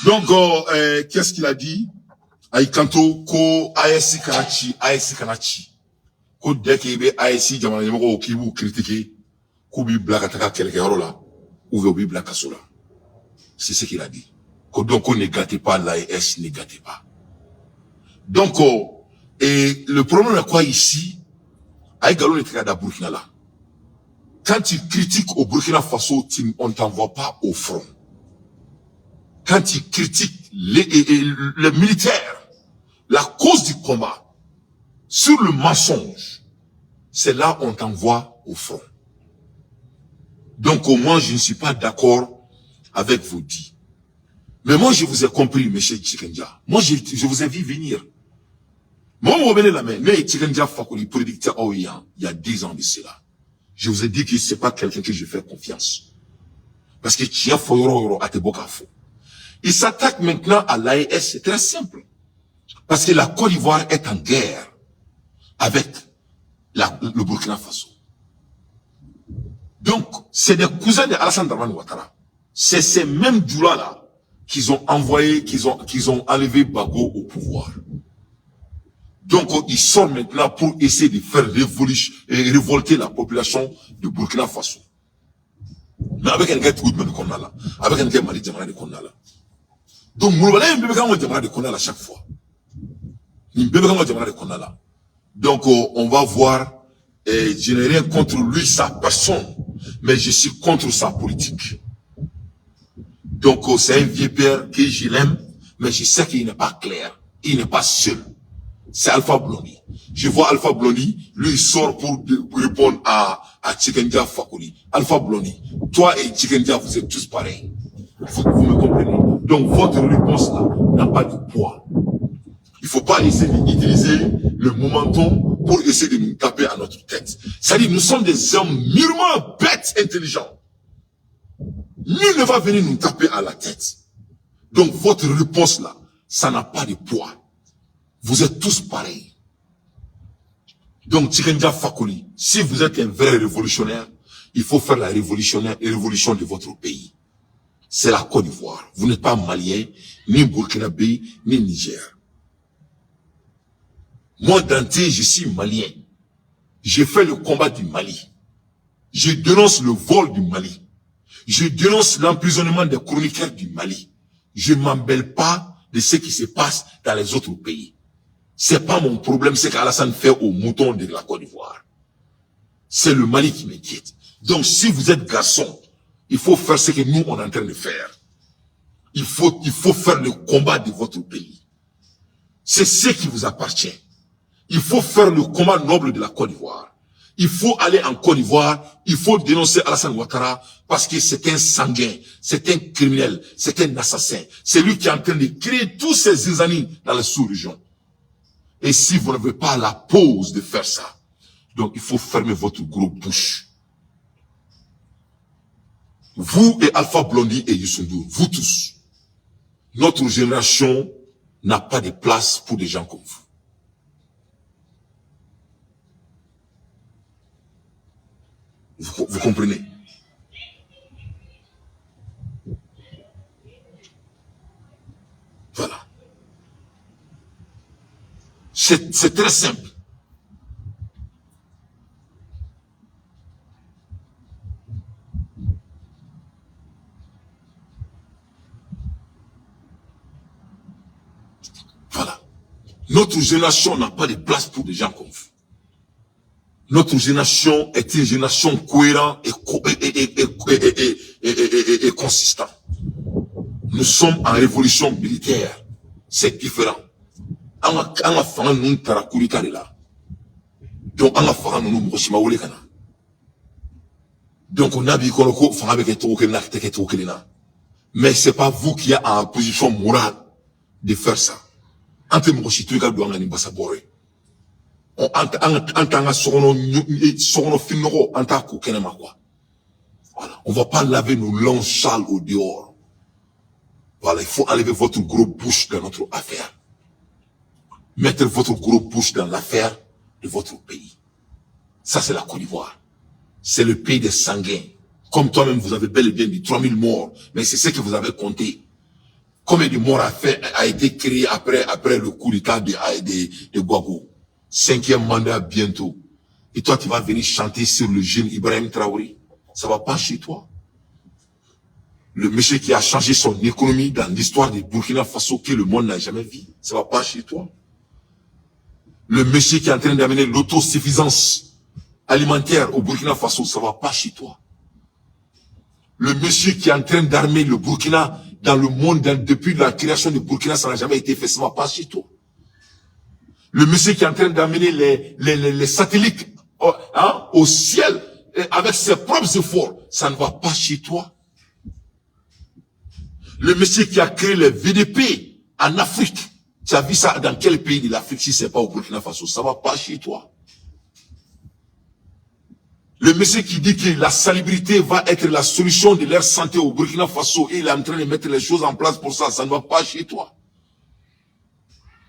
Donc, qu'est-ce qu'il a dit? Aikanto, ko ASC Kanachi. Ko dès qu'il y a ASC, jamana yamako qui vous critiquez, ko bi blakataka quelque chose là, ou bi blakasola. C'est ce qu'il a dit. Ko donc, ne gâtez pas l'AS, ne gâtez pas. Donc, et le problème est quoi ici? Aïgalo est à Burkina là. Quand tu critiques au Burkina Faso, on t'envoie pas au front. Quand tu critiques les militaires, la cause du combat, sur le mensonge, c'est là on t'envoie au front. Donc au moins je ne suis pas d'accord avec vos dits. Mais moi je vous ai compris, monsieur Tchikendia. Moi je vous ai vu venir. Moi, vous revenez la main. Mais Tchikendia Fakoli, prédicteur OIA, il y a 10 ans de cela. Je vous ai dit que c'est pas quelqu'un que je fais confiance. Parce que Tchia Foyoro a te bokafo. Il s'attaque maintenant à l'AES, c'est très simple. Parce que la Côte d'Ivoire est en guerre avec le Burkina Faso. Donc, c'est des cousins de Alassane Dramane Ouattara. C'est ces mêmes Djoula-là qu'ils ont envoyé, qu'ils ont enlevé Bago au pouvoir. Donc, ils sortent maintenant pour essayer de faire révolter la population de Burkina Faso. Mais avec un gars de Konna là, avec un gars de Konna là. Donc, Mouloubala, il y a de Konna à chaque fois. Il y a de Konna là. Donc, on va voir, je n'ai rien contre lui, sa personne, mais je suis contre sa politique. Donc, c'est un vieux père que je l'aime, mais je sais qu'il n'est pas clair. Il n'est pas seul. C'est Alpha Blondy. Je vois Alpha Blondy, lui il sort pour répondre à Tchikendia Fakoli. Alpha Blondy, toi et Tchikendia, vous êtes tous pareils. Vous me comprenez? Donc votre réponse là n'a pas de poids. Il faut pas essayer d'utiliser le momentum pour essayer de nous taper à notre tête. C'est-à-dire nous sommes des hommes mûrement bêtes intelligents. Nul ne va venir nous taper à la tête. Donc votre réponse là, ça n'a pas de poids. Vous êtes tous pareils. Donc, Tchikendia Fakoli, si vous êtes un vrai révolutionnaire, il faut faire la révolution de votre pays. C'est la Côte d'Ivoire. Vous n'êtes pas malien, ni burkinabé, ni Niger. Moi, Dante, je suis malien. J'ai fait le combat du Mali. Je dénonce le vol du Mali. Je dénonce l'emprisonnement des chroniqueurs du Mali. Je ne m'embelle pas de ce qui se passe dans les autres pays. C'est pas mon problème, c'est qu'Alassane fait au mouton de la Côte d'Ivoire. C'est le Mali qui m'inquiète. Donc, si vous êtes garçon, il faut faire ce que nous, on est en train de faire. Il faut faire le combat de votre pays. C'est ce qui vous appartient. Il faut faire le combat noble de la Côte d'Ivoire. Il faut aller en Côte d'Ivoire, il faut dénoncer Alassane Ouattara parce que c'est un sanguin, c'est un criminel, c'est un assassin. C'est lui qui est en train de créer tous ces zizanies dans la sous-région. Et si vous n'avez pas la pause de faire ça, donc il faut fermer votre gros bouche. Vous et Alpha Blondy et Youssou N'Dour, vous tous, notre génération n'a pas de place pour des gens comme vous. Vous comprenez? Voilà. C'est très simple. Voilà. Notre génération n'a pas de place pour des gens comme vous. Notre génération est une génération cohérente et consistante. Nous sommes en révolution militaire. C'est différent. Donc, on a dit mais c'est pas vous qui êtes en position morale de faire ça. On va pas laver nos longs châles au dehors. Voilà, il faut enlever votre gros bouche dans notre affaire. Mettre votre gros bouche dans l'affaire de votre pays. Ça, c'est la Côte d'Ivoire. C'est le pays des sanguins. Comme toi-même, vous avez bel et bien dit 3000 morts. Mais c'est ce que vous avez compté. Combien de morts a été créé après le coup d'état de Gbagbo? 5e mandat bientôt. Et toi, tu vas venir chanter sur le jeune Ibrahim Traoré. Ça va pas chez toi. Le monsieur qui a changé son économie dans l'histoire du Burkina Faso que le monde n'a jamais vu. Ça va pas chez toi. Le monsieur qui est en train d'amener l'autosuffisance alimentaire au Burkina Faso, ça va pas chez toi. Le monsieur qui est en train d'armer le Burkina dans le monde depuis la création du Burkina, ça n'a jamais été fait, ça va pas chez toi. Le monsieur qui est en train d'amener les satellites au ciel avec ses propres efforts, ça ne va pas chez toi. Le monsieur qui a créé les VDP en Afrique, tu as vu ça dans quel pays de l'Afrique si c'est pas au Burkina Faso, ça va pas chez toi. Le monsieur qui dit que la salubrité va être la solution de leur santé au Burkina Faso et il est en train de mettre les choses en place pour ça, ça ne va pas chez toi.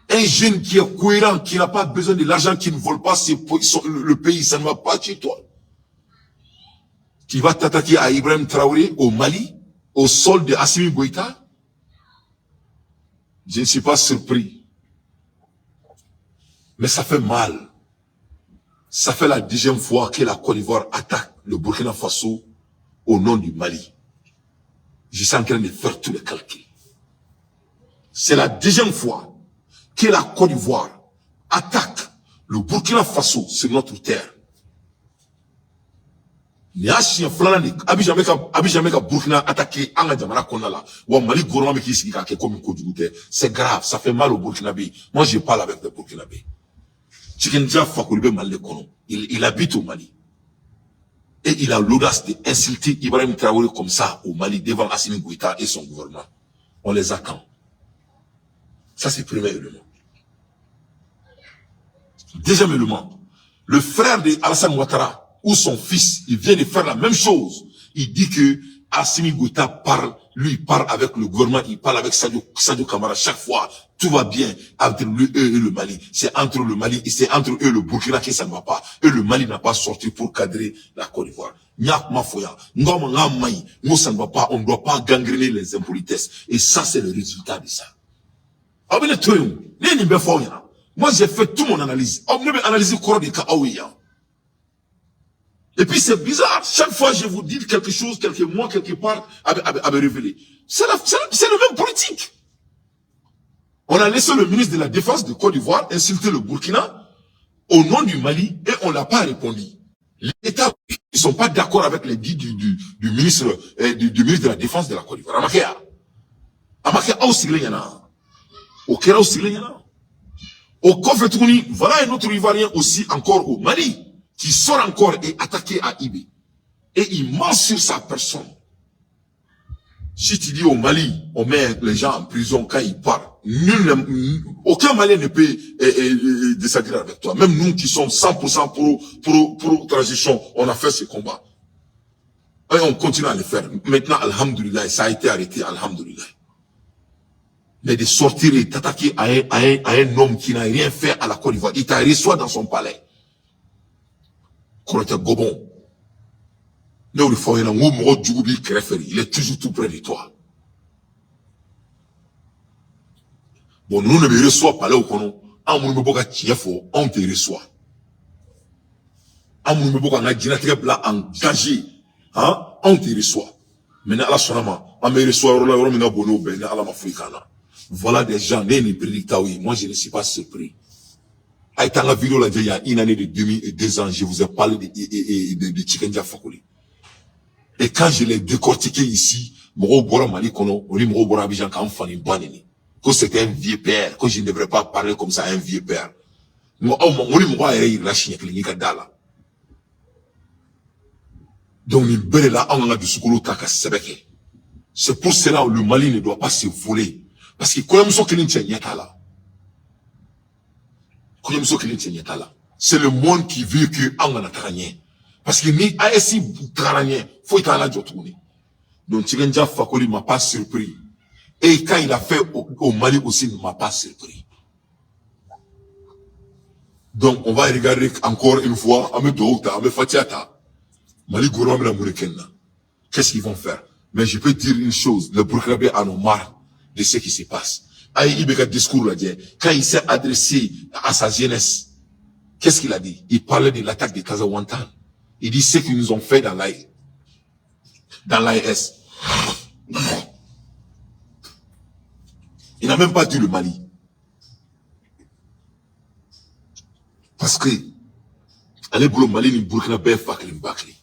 Un jeune qui est cohérent, qui n'a pas besoin de l'argent, qui ne vole pas le pays, ça ne va pas chez toi. Tu vas t'attaquer à Ibrahim Traoré au Mali, au sol de Assimi Goïta. Je ne suis pas surpris. Mais ça fait mal. Ça fait la 10e fois que la Côte d'Ivoire attaque le Burkina Faso au nom du Mali. Je suis en train de faire tous les calculs. C'est la 10e fois que la Côte d'Ivoire attaque le Burkina Faso sur notre terre. Ni chien flan ni Abidjan ka Burkina attaqué en Jamana Konala ou Mali gouvernement qui s'y comme Kodjouté. C'est grave, ça fait mal au Burkinabé. Moi je parle avec le Burkinabé. Chikenja Fakoulbe Mali Kono, il habite au Mali. Et il a l'audace d'insulter Ibrahim Traoré comme ça au Mali devant Assimi Goïta et son gouvernement. On les attend. Ça c'est le premier élément. Deuxième élément, le frère de Alassane Ouattara ou son fils, il vient de faire la même chose. Il dit que Assimi Goïta parle avec le gouvernement, il parle avec Sadio Kamara chaque fois. Tout va bien entre lui et le Mali. C'est entre le Mali et c'est entre eux le Burkina que ça ne va pas. Et le Mali n'a pas sorti pour cadrer la Côte d'Ivoire. Nous, ça ne va pas, on ne doit pas gangréner les impolitesses. Et ça, c'est le résultat de ça. Moi, j'ai fait toute mon analyse. Et puis c'est bizarre, chaque fois je vous dis quelque chose, quelques mois, quelque part, à me révéler. C'est le même politique. On a laissé le ministre de la Défense de Côte d'Ivoire insulter le Burkina au nom du Mali et on l'a pas répondu. L'État, ils sont pas d'accord avec les dits du ministre de la Défense de la Côte d'Ivoire. Amakia au Kera, au Kofetouni, voilà un autre Ivoirien aussi encore au Mali. qui sort encore et attaquer à Ibé. Et il ment sur sa personne. Si tu dis au Mali, on met les gens en prison quand ils partent, aucun Malien ne peut désagréer avec toi. Même nous qui sommes 100% pour transition, on a fait ce combat. Et on continue à le faire. Maintenant, alhamdoulilah, ça a été arrêté, alhamdoulilah. Mais de sortir et t'attaquer à un homme qui n'a rien fait à la Côte d'Ivoire, il t'a reçu dans son palais. Quand Gobon. Il est toujours tout près de toi. Bon, nous ne reçoit pas là où on te reçoit. Engagé. On te reçoit. Maintenant, voilà des gens, moi je ne suis pas surpris. Dans la vidéo, il y a une année de 2 ans, je vous ai parlé de Tchikendia Fakoli. Et quand je l'ai décortiqué ici, que c'était un vieux père, que je ne devrais pas parler comme ça à un vieux père. Donc, c'est pour cela que le Mali ne doit pas se voler. Parce que c'est le monde qui veut que on a gagné. Parce que ni ASI gagné, faut être à la jotourner. Donc Tchikendia Fakoli m'a pas surpris. Et quand il a fait au Mali aussi, ne m'a pas surpris. Donc on va regarder encore une fois, Ame Douta, Ame Fatiata, Mali Gouram la Mourekena. Qu'est-ce qu'ils vont faire? Mais je peux dire une chose, le Burkinabé en ont marre de ce qui se passe. Aïe Ibeka discours là, quand il s'est adressé à sa jeunesse, qu'est-ce qu'il a dit? Il parlait de l'attaque de Kazawantan. Il dit ce qu'ils nous ont fait dans l'AES. Il n'a même pas dit le Mali. Parce que, allez pour le Mali, ni Burkina Faso, Fakli Mbakli.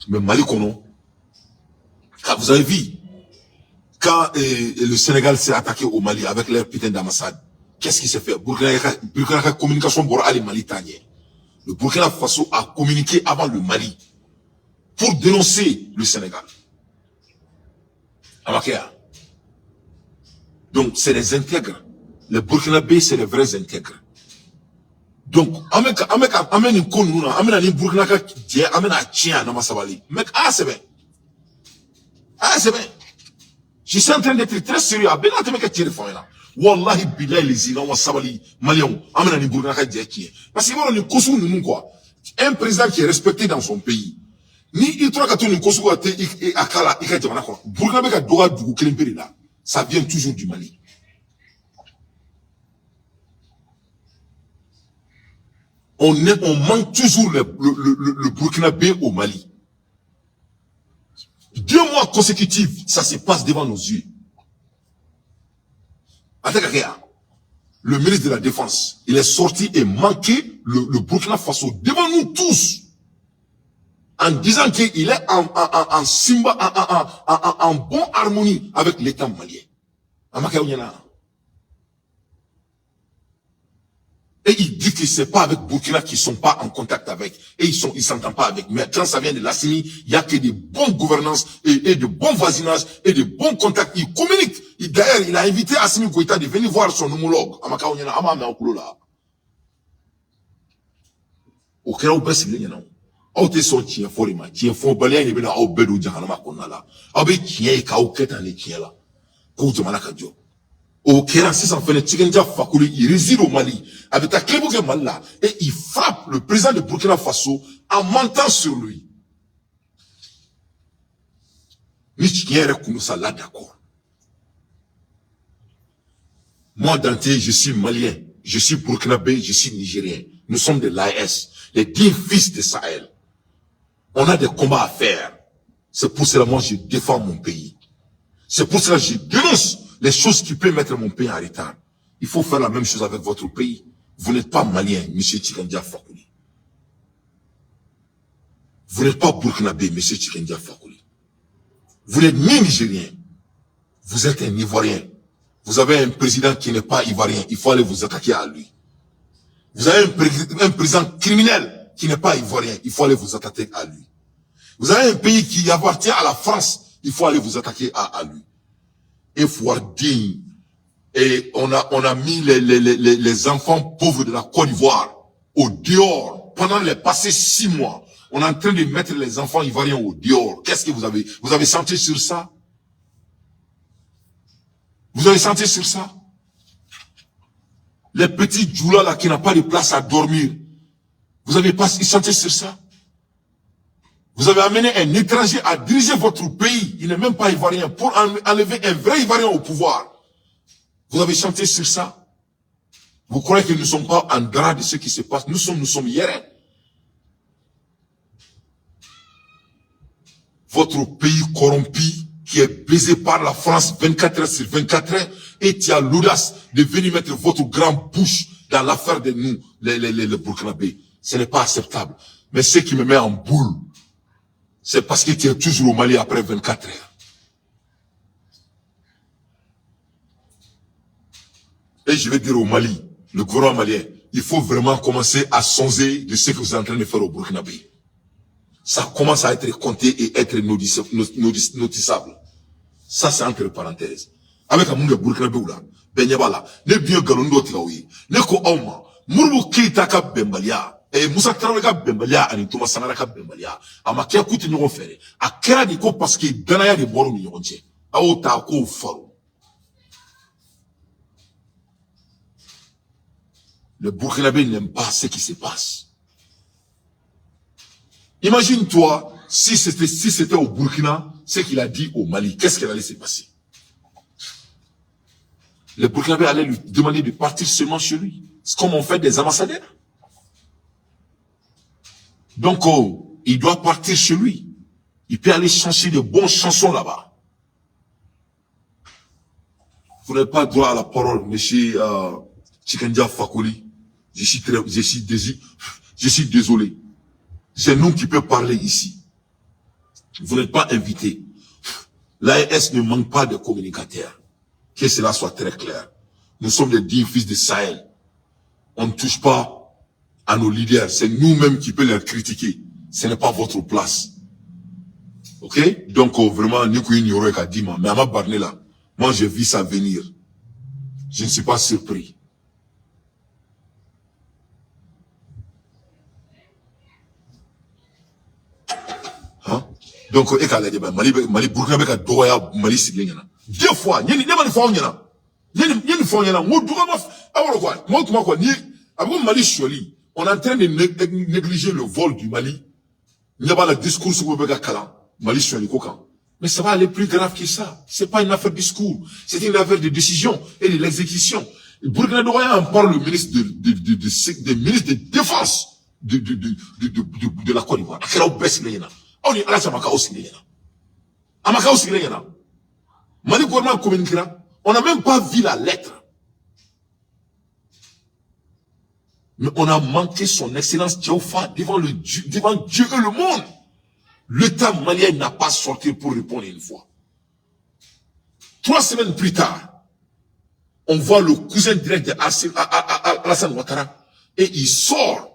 Mais Mali, Kono, quand vous avez vu, quand le Sénégal s'est attaqué au Mali avec leur putain d'ambassade, qu'est-ce qui s'est fait? Burkina communication pour aller Mali tanier. Le Burkina Faso a communiqué avant le Mali pour dénoncer le Sénégal. Amakia. Donc, c'est les intègres. Les Burkinabés, c'est les vrais intègres. Donc, amène une conne, amène un Burkina qui amène un chien dans ma sabali. Mec, c'est bien. C'est bien. Je suis en train d'être très sérieux. Ben, tu m'as tiré fort là. Wallahi, billahi, les Iran, sabali, maliens, amène un Burkina qui est. Parce que voilà, nous causons nous quoi. Un président qui est respecté dans son pays. Ni il trouve que nous causons et akala, il a dit quoi. Burkina Faso doit du Kilimperi là. Ça vient toujours du Mali. On manque toujours le Burkinabé au Mali. 2 mois consécutifs, ça se passe devant nos yeux. Le ministre de la Défense, il est sorti et manqué le Burkina Faso devant nous tous. En disant qu'il est en bonne harmonie avec l'État malien. Et il dit que c'est pas avec Burkina qu'ils sont pas en contact avec. Et ils s'entendent pas avec. Mais quand ça vient de l'Assimi, il y a que de bonnes gouvernances et de bons voisinages et de bons contacts. Il communique. D'ailleurs, il a invité Assimi Goïta de venir voir son homologue. Au cas où il y a un son tien forima, tien fort balien et bien au bedou jahanama konala. Abe tien et kao ketan les tien là. Koujamana kadjo. Au Kéran, si ça fait le Tchikendia Fakoli, il réside au Mali, avec ta clé bouquet mal là, et il frappe le président de Burkina Faso en mentant sur lui. Là, d'accord. Moi, Dante, je suis malien, je suis burkinabé, je suis nigérien. Nous sommes de l'AES, les 10 fils de Sahel. On a des combats à faire. C'est pour cela, moi, je défends mon pays. C'est pour cela que je dénonce les choses qui peuvent mettre mon pays en retard. Il faut faire la même chose avec votre pays. Vous n'êtes pas malien, monsieur Tchikendia Fakoli. Vous n'êtes pas burkinabé, monsieur Tchikendia Fakoli. Vous n'êtes ni nigérien. Vous êtes un Ivoirien. Vous avez un président qui n'est pas Ivoirien. Il faut aller vous attaquer à lui. Vous avez un président criminel qui n'est pas ivoirien. Il faut aller vous attaquer à lui. Vous avez un pays qui appartient à la France. Il faut aller vous attaquer à lui. Et Fouardine. Et on a mis les enfants pauvres de la Côte d'Ivoire au dehors. Pendant les passés 6 mois, on est en train de mettre les enfants ivoiriens au dehors. Qu'est-ce que vous avez senti sur ça? Vous avez senti sur ça? Les petits djoulas là qui n'ont pas de place à dormir. Vous avez pas senti sur ça? Vous avez amené un étranger à diriger votre pays. Il n'est même pas ivoirien. Pour enlever un vrai ivoirien au pouvoir. Vous avez chanté sur ça? Vous croyez que nous ne sommes pas en drap de ce qui se passe? Nous sommes hier. Votre pays corrompu, qui est baisé par la France 24 heures sur 24 heures, et tu as l'audace de venir mettre votre grande bouche dans l'affaire de nous, les Burkinabés. Ce n'est pas acceptable. Mais ce qui me met en boule, c'est parce que tu es toujours au Mali après 24 heures. Et je vais dire au Mali, le gouvernement malien, il faut vraiment commencer à songer de ce que vous êtes en train de faire au Burkinabé. Ça commence à être compté et être notiçable. Ça, c'est entre parenthèses. Avec un monde de Burkinabé ou là, Benyabala, ne bien galondo tiraoui, ne ko auma, Mourou Keita ka Bembalia, et Moussa Traoré ka Bembalia, ani Thomas Sankara ka Bembalia, ama kia kuti nyon fere, a kera di ko parce que danaya de boro ni yon tche, a o ta ko faro. Le Burkinabé n'aime pas ce qui se passe. Imagine-toi, si c'était au Burkina, ce qu'il a dit au Mali, qu'est-ce qu'il allait se passer? Le Burkinabé allait lui demander de partir seulement chez lui. C'est comme on fait des ambassadeurs. Donc, il doit partir chez lui. Il peut aller chanter de bonnes chansons là-bas. Vous n'avez pas droit à la parole, monsieur Chikendia Fakoli. Je suis désolé. C'est nous qui peut parler ici. Vous n'êtes pas invité. L'AES ne manque pas de communicateurs. Que cela soit très clair. Nous sommes des dignes fils de Sahel. On ne touche pas à nos leaders. C'est nous-mêmes qui peut les critiquer. Ce n'est pas votre place. Ok? Donc, vraiment, Nikou Ignoré a dit, mais à ma barne là, moi, je vis ça venir. Je ne suis pas surpris. Donc, Mali Burkinabé ka doya Mali sigena. 2 fois, ni Mali fo nyana. Ni fo nyana, mo duga ma awolo quoi. Moi comment quoi ni avant Mali choli, on est en train de négliger le vol du Mali. Il n'y a pas le discours sur Bega Kala, Mali choli kokan. Mais ça va aller plus grave que ça. C'est pas une affaire de discours, c'est une affaire de décision et de l'exécution. Burkinabé en parle le ministre des ministres de défense de la Côte d'Ivoire. On est à la Samaka aussi. Amaka aussi. Mali gouvernement communiquera. On n'a même pas vu la lettre. Mais on a manqué son excellence Théophane devant Dieu et le monde. L'État malien n'a pas sorti pour répondre une fois. 3 semaines plus tard, on voit le cousin direct de Alassane Ouattara et il sort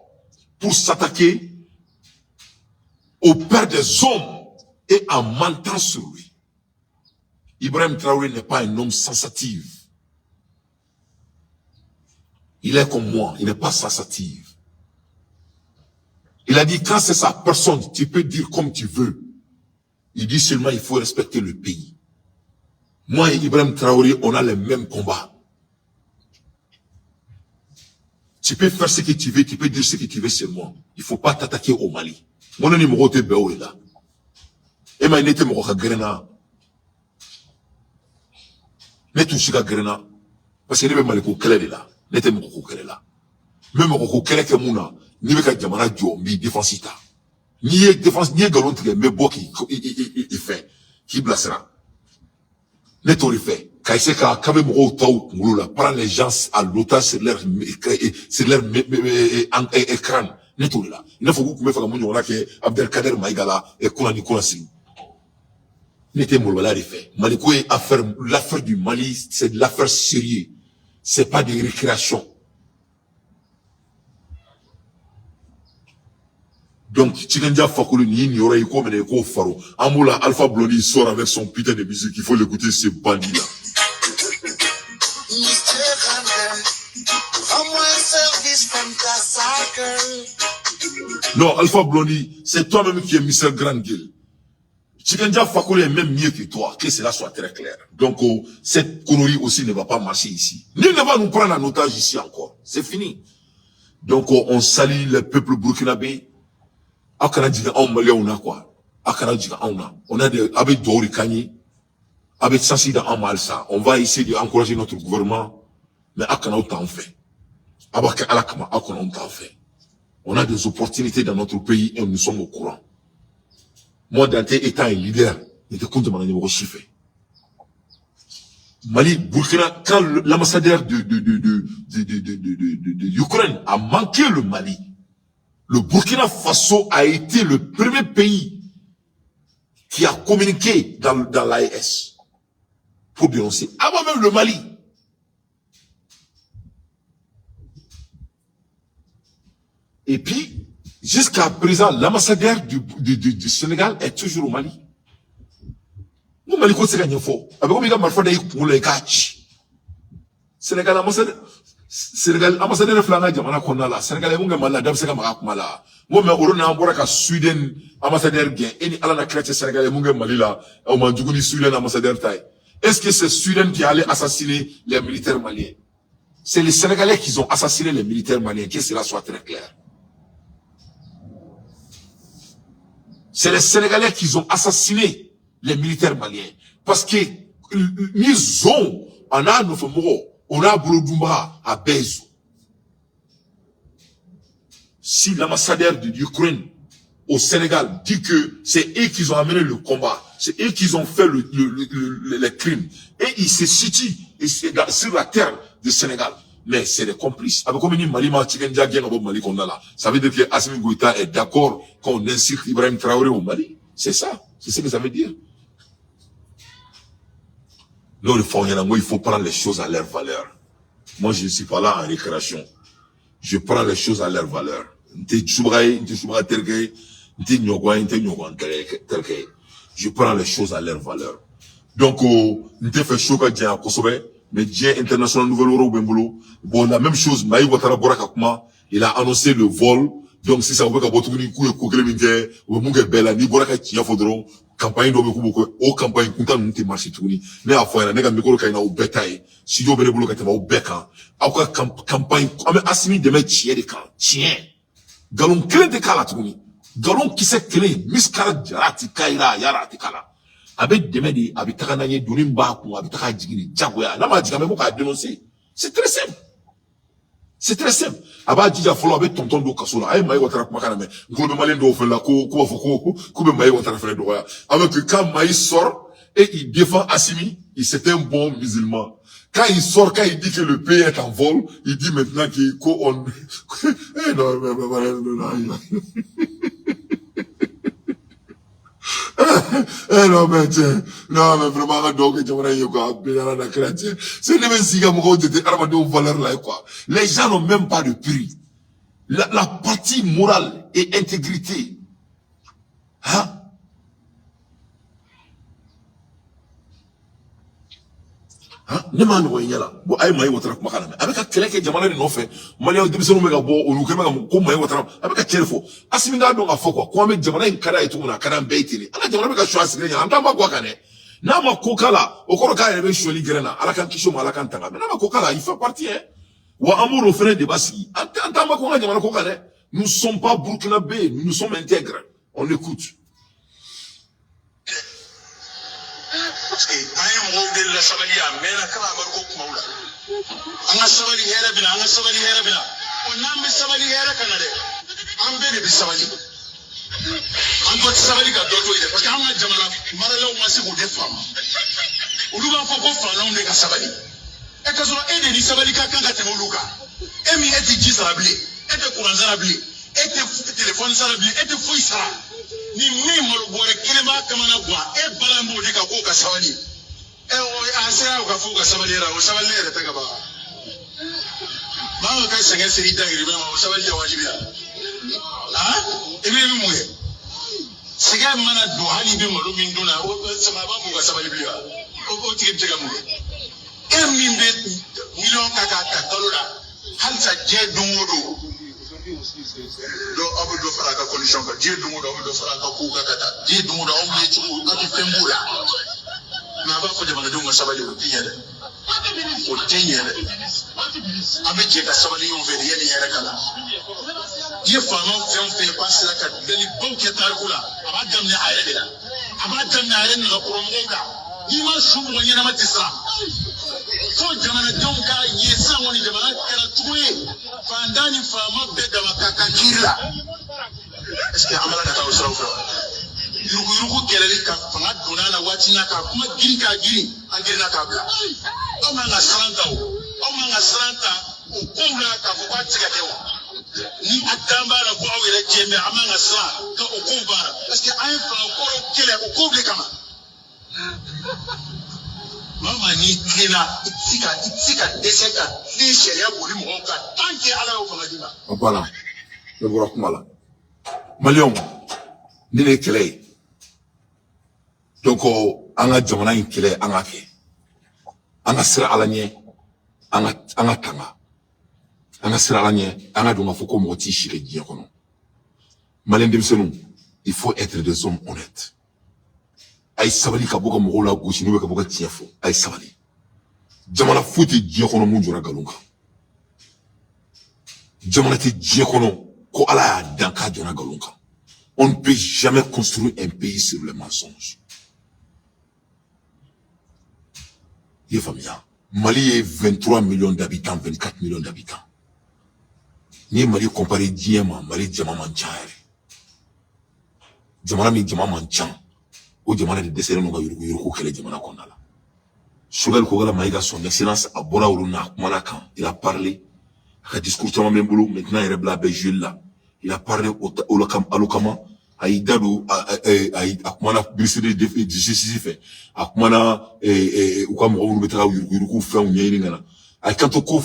pour s'attaquer au père des hommes et en mentant sur lui. Ibrahim Traoré n'est pas un homme sensitif. Il est comme moi, il n'est pas sensitif. Il a dit, quand c'est sa personne, tu peux dire comme tu veux. Il dit seulement, il faut respecter le pays. Moi et Ibrahim Traoré, on a les mêmes combats. Tu peux faire ce que tu veux, tu peux dire ce que tu veux sur moi. Il ne faut pas t'attaquer au Mali. Mon numéro est là. Et ma n'était mon grena. Ne touche pas grena. Parce que ne me maleko kele là. N'était mon kele là. Même mon kele que mouna. Ni me ka jamana jo mi défensita. Ni défense ni galon tige me boki il fait. Qui blasera. Ne t'aurait fait. Quand il sait qu'à kabe mon taou là prendre les gens à l'otage sur leur écran. Neto là. Il faut que vous me fassiez mon que Abdelkader Maïgala et Koulani Koulasi. N'était mon là fait. Maliko est l'affaire du Mali, c'est de l'affaire sérieuse. C'est pas de récréation. Donc, Chikendia Fakolo ni ignore Iko Meneko Faro. Amoula Alpha Blondy sort avec son putain de musique. Il faut l'écouter, ce bandit-là. Non, Alpha Blondy, c'est toi-même qui es Mr. Grand Gueule. Chikendia Fakolo est même mieux que toi, que cela soit très clair. Donc, cette connerie aussi ne va pas marcher ici. Nul ne va nous prendre en otage ici encore. C'est fini. Donc, on salue le peuple burkinabé. Akana diga on Malien on a quoi? Akana diga on a des avec Dori Kanye, avec Sassida en Malsa. On va essayer d'encourager notre gouvernement, mais Akana autant fait. Abaka Alakama Akana autant fait. On a des opportunités dans notre pays et nous sommes au courant. Moi, Dante étant un leader, j'étais contre mon numéro chiffre. Mali, Burkina, quand l'ambassadeur de Ukraine a manqué le Mali, le Burkina Faso a été le premier pays qui a communiqué dans l'AES pour dénoncer, avant même le Mali. Et puis, jusqu'à présent, l'ambassadeur du Sénégal est toujours au Mali. Nous, Mali, c'est gagné fort. Avec comme il y a marfa d'ailleurs pour les catch. Sénégal, ambassadeur de Flanga, Jamana Konala, Sénégal, Munga Mala, Damseka Marakmala. Moi, mais on a un à Sweden, ambassadeur gain, et Alana Chrétien Sénégal, Munga Malila, au Mandjouni Sweden, ambassadeur Taï. Est-ce que c'est Sweden qui allait assassiner les militaires maliens? C'est les Sénégalais qui ont assassiné les militaires maliens, que cela soit très clair. C'est les Sénégalais qui ont assassiné les militaires maliens. Parce que, ils ont, on a Nofomoro, on a Brodumba à Bezo. Si l'ambassadeur de l'Ukraine au Sénégal dit que c'est eux qui ont amené le combat, c'est eux qui ont fait les crimes, et ils se situent sur la terre du Sénégal. Mais c'est des complices. Avec comme une Mali, ça veut dire que Assimi Goïta est d'accord qu'on insulte Ibrahim Traoré au Mali. C'est ça. C'est ce que ça veut dire. Non, il faut prendre les choses à leur valeur. Moi, je ne suis pas là en récréation. Je prends les choses à leur valeur. Je prends les choses à leur valeur. Donc, nous fait chaud à Kosovo. Mais Dien International Nouvelle Euro Bembolo, bon, la même chose, Maï Ouattara Borakakuma, il a annoncé le vol. Donc, si ça veut pas botouni kou et koukele minke, ou munge bella, ni Boraka Kia Fodron, campagne d'obe kouboko, o campagne kunta nunte marché touni. Mais à fois, nega mikolo kaina ou betaille, si yo bene bolo katema ou beka, auka campagne, ame Assimi de mettre chien de kan, chien. Galon clé de kala touni. Galon qui s'est clé, miskara jarati kaira, yarati kala. Avec des médias, avec Takananye, Dunimba, avec Takajigini, Djagoya, n'a pas dit qu'à dénoncer. C'est très simple. C'est très simple. Aba Djija Folo avec tonton do Kasola, aïe, Maï Ouattara Makaname, Goube Malin do Fela, Koube Maï Ouattara Fela Doya. Avec que quand Maï sort, et il défend Assimi, c'est un bon musulman. Quand il sort, quand il dit que le pays est en vol, il dit maintenant qu'il on, non, mais tiens, non, mais vraiment, donc, c'est les mêmes sigamos de armadilles valeur là, quoi. Les gens n'ont même pas de prix. La partie morale et intégrité. Hein? Ne m'en voyez là. Bon, aïe, Maï Ouattara Makaname. Avec un quelqu'un qui a demandé de nous faire, Malien de Bissau Mega Bo, ou nous comme Maï Ouattara, avec un quelqu'un faux. Assimiga donc à faux quoi. Quoi, mais Jamana in Kada et tout, on a Kada Beitili. Alors, Jamana Mega choisi, il y a un temps quoi, Nama Kokala, au Koroka, il y avait Choli Grena, à la Kankishom, à la Kantanga. Mais Nama Kokala, il fait partie, hein. Ou Amour au frère de Bassi. En tant que Jamana Kokala, nous ne sommes pas burkinabés, nous sommes intègres. On écoute. Parce que ayi mo de la sabali ya mena kala barko kuma wala anga sabali hera bina on nambe sabali hera kana de ambe de sabali an ko sabali ka do ile parce que anga jamana marala o masi ko de fama uluba ko fala on de ka sabali e ka so e de ni sabali ka kanga te moluka e mi eti ji sarabli e te kuran sarabli e te téléphone sarabli e te fouille sara ni mi malo bore kilema kamana gwa e balambo de ka ko ka sabali e o asera ka fu ka sabali ra o sabali re ta ka ba ma ka senge siri da iri ma o sabali ya wajibi ha Et même moi, c'est que mana do hali bi malo min dona o sama ba mu ga sama libya o tike tike mu e min be million kaka kalola hal sa je dungodo do abu do fara ka condition ka je dungodo abu do fara ka ku ka kata je dungodo o le ci o ka fembula na ba ko de mana dungo sabali o tinyere abe je ka sabali o veri yene yere kala je fama fem passe la ka deli bonke tarkula aba damne ayre la aba damne ayre na ko monga ni ma sumu nyina ma tisra fo jamana donka yesa woni jamana kala tuwe fandani fama bega makaka kila est-ce que amala ka usra usra yurugu kelele ka fanga donana watina ka kuma giri ka giri angirina ka bla o manga salanta o kumla ka fo kwatika tewa ni atamba la kwa wele jembe amanga sala ka o kumbara parce que ay fa ko kele o kuble kama mama ni kina itika deseka ni sheria boli mo ka tanke ala o fanga dima voilà le bora kumala malion ni le kele donc anga jamana in kele anga ke anga sira alanye anga tanga anga sira alanye anga dunga foko moti shire diye kono malen demsenu il faut être des hommes honnêtes ay sabali ka boka mo la gauche ni ka boka tiefo ay sabali jamana futi diye kono mu jura galunga jamana ti diye kono ko ala danka jura galunga on ne peut jamais construire un pays sur le mensonge. Il est Mali est 23 millions d'habitants, 24 millions d'habitants. Ni Mali comparé Diema, Mali Diama Manchare. Diamana mi Diama Manchan. Ou Diamana de décès no Yuruku Kele Diamana Kondala. Sougal Kogala Maïga, son excellence à Bora Uruna, Manakan. Il a parlé. Il a discuté avec Memboulou, maintenant il est blabé Jules là. Il a parlé au Lokama. Aïdado akumana bilisede de justice akumana ukam ko metara yuruku fa unyini ngana ay kanto ko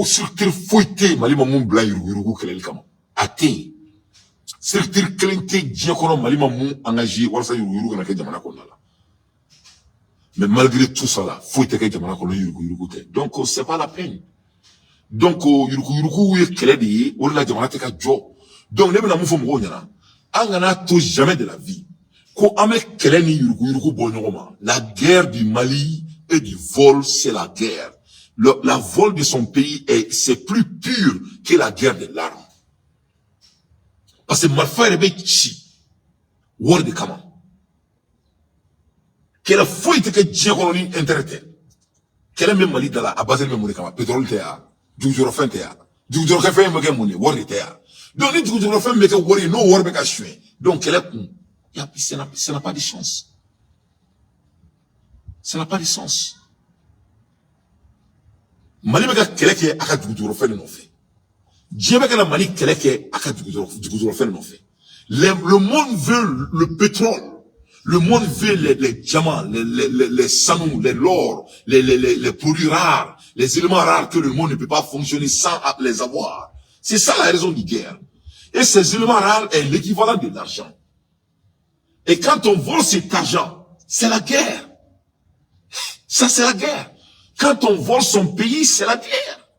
structure foité mali mamum blanc yuruku kelel kama ate structure kelente diekono mali mamum engagé wala yuruku na ke jamana ko nala mais malgré tout ça là foité ke jamana ko yuruku te donc c'est pas la peine donc yuruku ye keledi wala jamana te ka jo donc ne bena mu fo mo nyana Angana tout jamais de la vie. La guerre du Mali et du vol, c'est la guerre. La vol de son pays c'est plus pur que la guerre de l'arme. Parce que Malfa est chi. Word de Kama. Quelle fois était que Djekoloni intéressé. Quelle est même Mali dans la base de Mali Kama. Pétrole théâtre. Du jour fin théâtre. Du jour fin me gagne word de théâtre. Donc, les gens qui font me worry, no worry me cacher. Donc, ça n'a pas de chance. Ça n'a pas de sens. Mali me gagne keleke aka du jour fin non fait. Dieu me gagne Mali keleke aka du jour fin non fait. Le monde veut le pétrole. Le monde veut les diamants, les sanous, l'or, les produits rares, les éléments rares que le monde ne peut pas fonctionner sans les avoir. C'est ça la raison de guerre. Et ces éléments rares est l'équivalent de l'argent. Et quand on vole cet argent, c'est la guerre. Ça, c'est la guerre. Quand on vole son pays, c'est la guerre.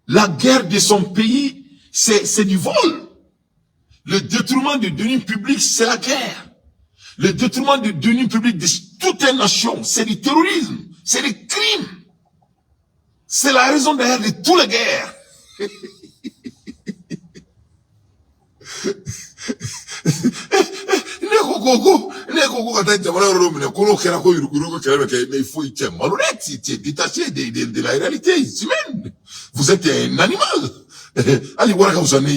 La guerre de son pays, c'est du vol. Le détournement de deniers publics, c'est la guerre. Le détournement de deniers publics de toute une nation, c'est du terrorisme, c'est des crimes. C'est la raison derrière de toutes les guerres. Neko kata jamana romine kono kera ko yuruku kera mais il faut être malhonnête, détaché de la réalité humaine. Vous êtes un animal. Ali wara ka usani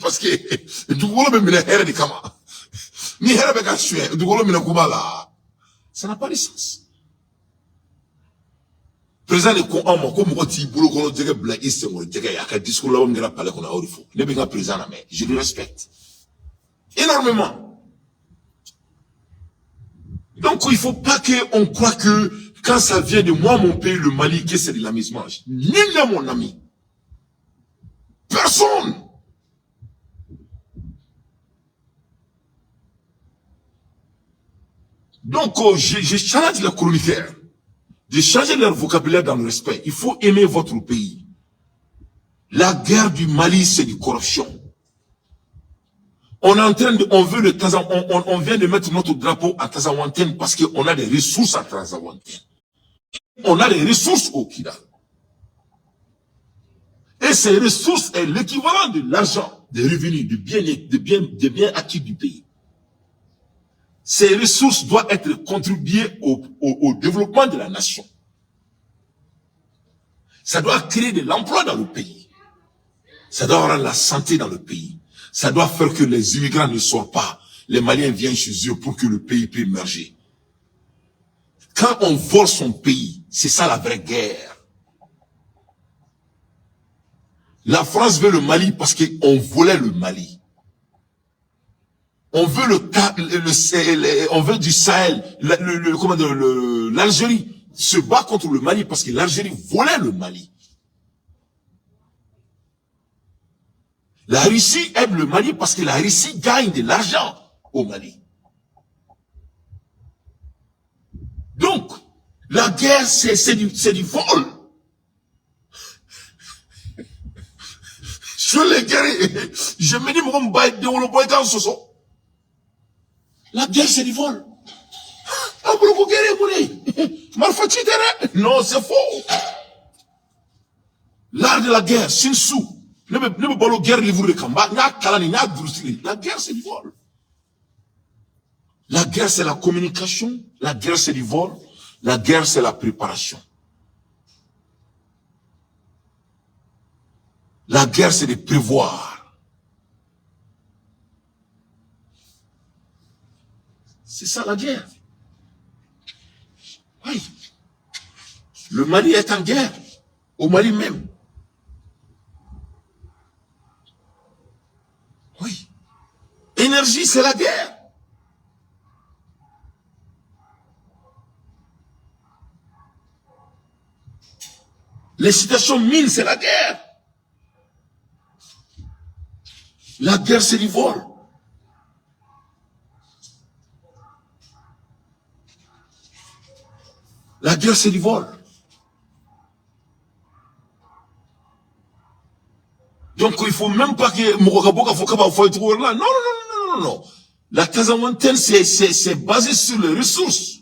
parce que du golo me mena here de kama. Ni here be ka shwe du golo mena kubala. Ça n'a pas de sens. Président de Congo, comme on dit, boulot qu'on dirait blague, c'est mon dirait, il y a qu'un discours là, on dirait parler qu'on a au fond. Ne bien président, mais je le respecte. Énormément. Donc, il faut pas qu'on croit que, quand ça vient de moi, mon pays, le Mali, que c'est de la mise-mange. Ni là, mon ami. Personne. Donc, je challenge les chroniqueurs de changer leur vocabulaire dans le respect. Il faut aimer votre pays. La guerre du Mali, c'est du corruption. On veut le Tazawanten, on vient de mettre notre drapeau à Tazawanten parce qu'on a des ressources à Tazawanten. On a des ressources au Kidal. Et ces ressources est l'équivalent de l'argent, des revenus, des biens acquis du pays. Ces ressources doivent être contribuées au développement de la nation. Ça doit créer de l'emploi dans le pays. Ça doit avoir la santé dans le pays. Ça doit faire que les immigrants ne sortent pas. Les Maliens viennent chez eux pour que le pays puisse émerger. Quand on vole son pays, c'est ça la vraie guerre. La France veut le Mali parce qu'on volait le Mali. On veut on veut du Sahel, l'Algérie se bat contre le Mali parce que l'Algérie volait le Mali. La Russie aime le Mali parce que la Russie gagne de l'argent au Mali. Donc, la guerre, c'est du vol. Je les guerriers, je me dis, la guerre, c'est du vol. Non, c'est faux. L'art de la guerre, Sun Tzu. La guerre, c'est du vol. La guerre, c'est la communication. La guerre, c'est du vol. La guerre, c'est la préparation. La guerre, c'est de prévoir. C'est ça la guerre. Oui. Le Mali est en guerre. Au Mali même. Oui. Énergie, c'est la guerre. Les citations mines, c'est la guerre. La guerre, c'est du vol. La guerre, c'est du vol. Donc, il faut même pas que Mokokaboka là. Non. La Tazawanten, c'est basé sur les ressources.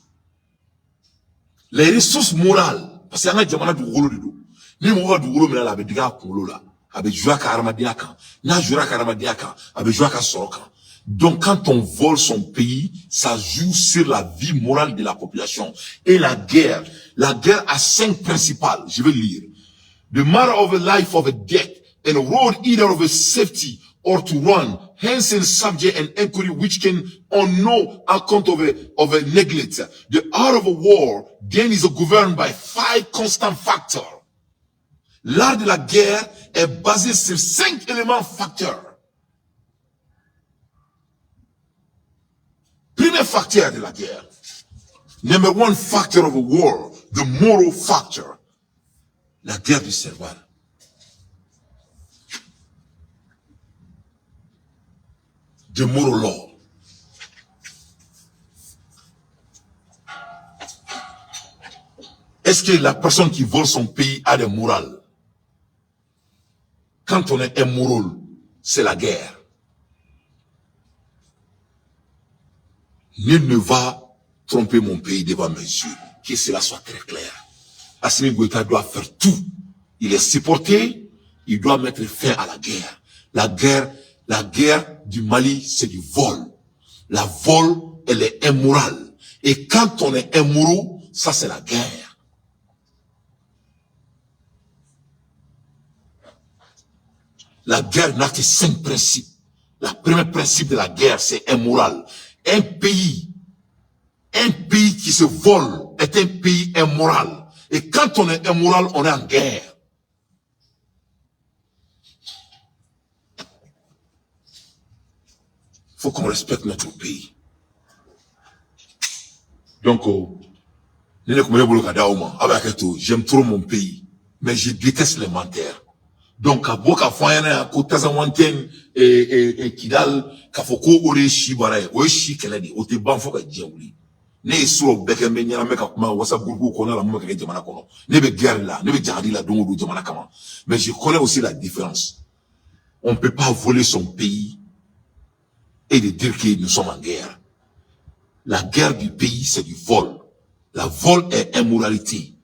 Les ressources morales. Parce qu'il y a un diamant du rouleau de dos. Ni Mokoka du rouleau, mais là, avec des gars, là. Avec Jouaka Aramadiaka. Na Jouaka Aramadiaka. Avec Jouaka Soroka. Donc, quand on vole son pays, ça joue sur la vie morale de la population. Et la guerre a 5 principales. Je vais lire. The matter of a life of a death, and a road either of a safety or to run, hence in subject and inquiry which can on no account of a neglect. The art of a war then is governed by 5 constant factors. L'art de la guerre est basé sur 5 éléments facteurs. Premier facteur de la guerre. Number 1 factor of a war, the moral factor. La guerre du cerveau. The moral law. Est-ce que la personne qui vole son pays a des morales? Quand on est immoral, c'est la guerre. Nul ne va tromper mon pays devant mes yeux. Que cela soit très clair. Assimi Goïta doit faire tout. Il est supporté, il doit mettre fin à la guerre. La guerre du Mali, c'est du vol. La vol, elle est immorale. Et quand on est immoral, ça c'est la guerre. La guerre n'a que 5 principes. Le premier principe de la guerre, c'est immoral. Un pays qui se vole est un pays immoral. Et quand on est immoral, on est en guerre. Il faut qu'on respecte notre pays. Donc, j'aime trop mon pays, mais je déteste les menteurs. Donc, à Boka Foyana, à Kotazawanten et Kidal, Kafoko Ore Shibara, Oeshi Keladi, Ote Banfoka Djaouli. Ne ye sɔrɔ bɛɛ kɛ, n bɛ ɲɛnamɛ ka kuma WhatsApp groupe kɔnɔ la mun bɛ kɛ jamana kɔnɔ. Ne bɛ guerre la, ne bɛ jihadi la don o don jamana kama. Mais je connais aussi la différence. On ne peut pas voler son pays et de dire que nous sommes en guerre. La guerre du pays, c'est du vol. La vol est immoralité.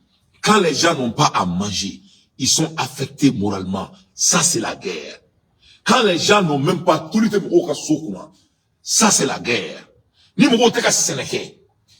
Quand les gens n'ont pas à manger, ils sont affectés moralement. Ça, c'est la guerre. Quand les gens n'ont même pas tout le temps, ça, c'est la guerre. Ni mogo te ka Sénégal,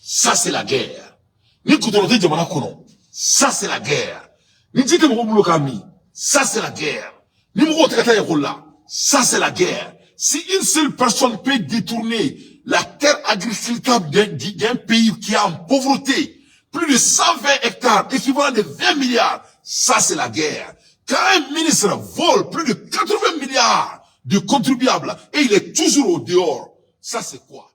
ça, c'est la guerre. Ni kutolote jamana kono, ça, c'est la guerre. Ni jite mogo bulo kami, ça, c'est la guerre. Ni mogo te ka ta yekola, ça, c'est la guerre. Si une seule personne peut détourner la terre agricultable d'un pays qui est en pauvreté, plus de 120 hectares, équivalent de 20 milliards, ça c'est la guerre. Quand un ministre vole plus de 80 milliards de contribuables et il est toujours au dehors, ça c'est quoi?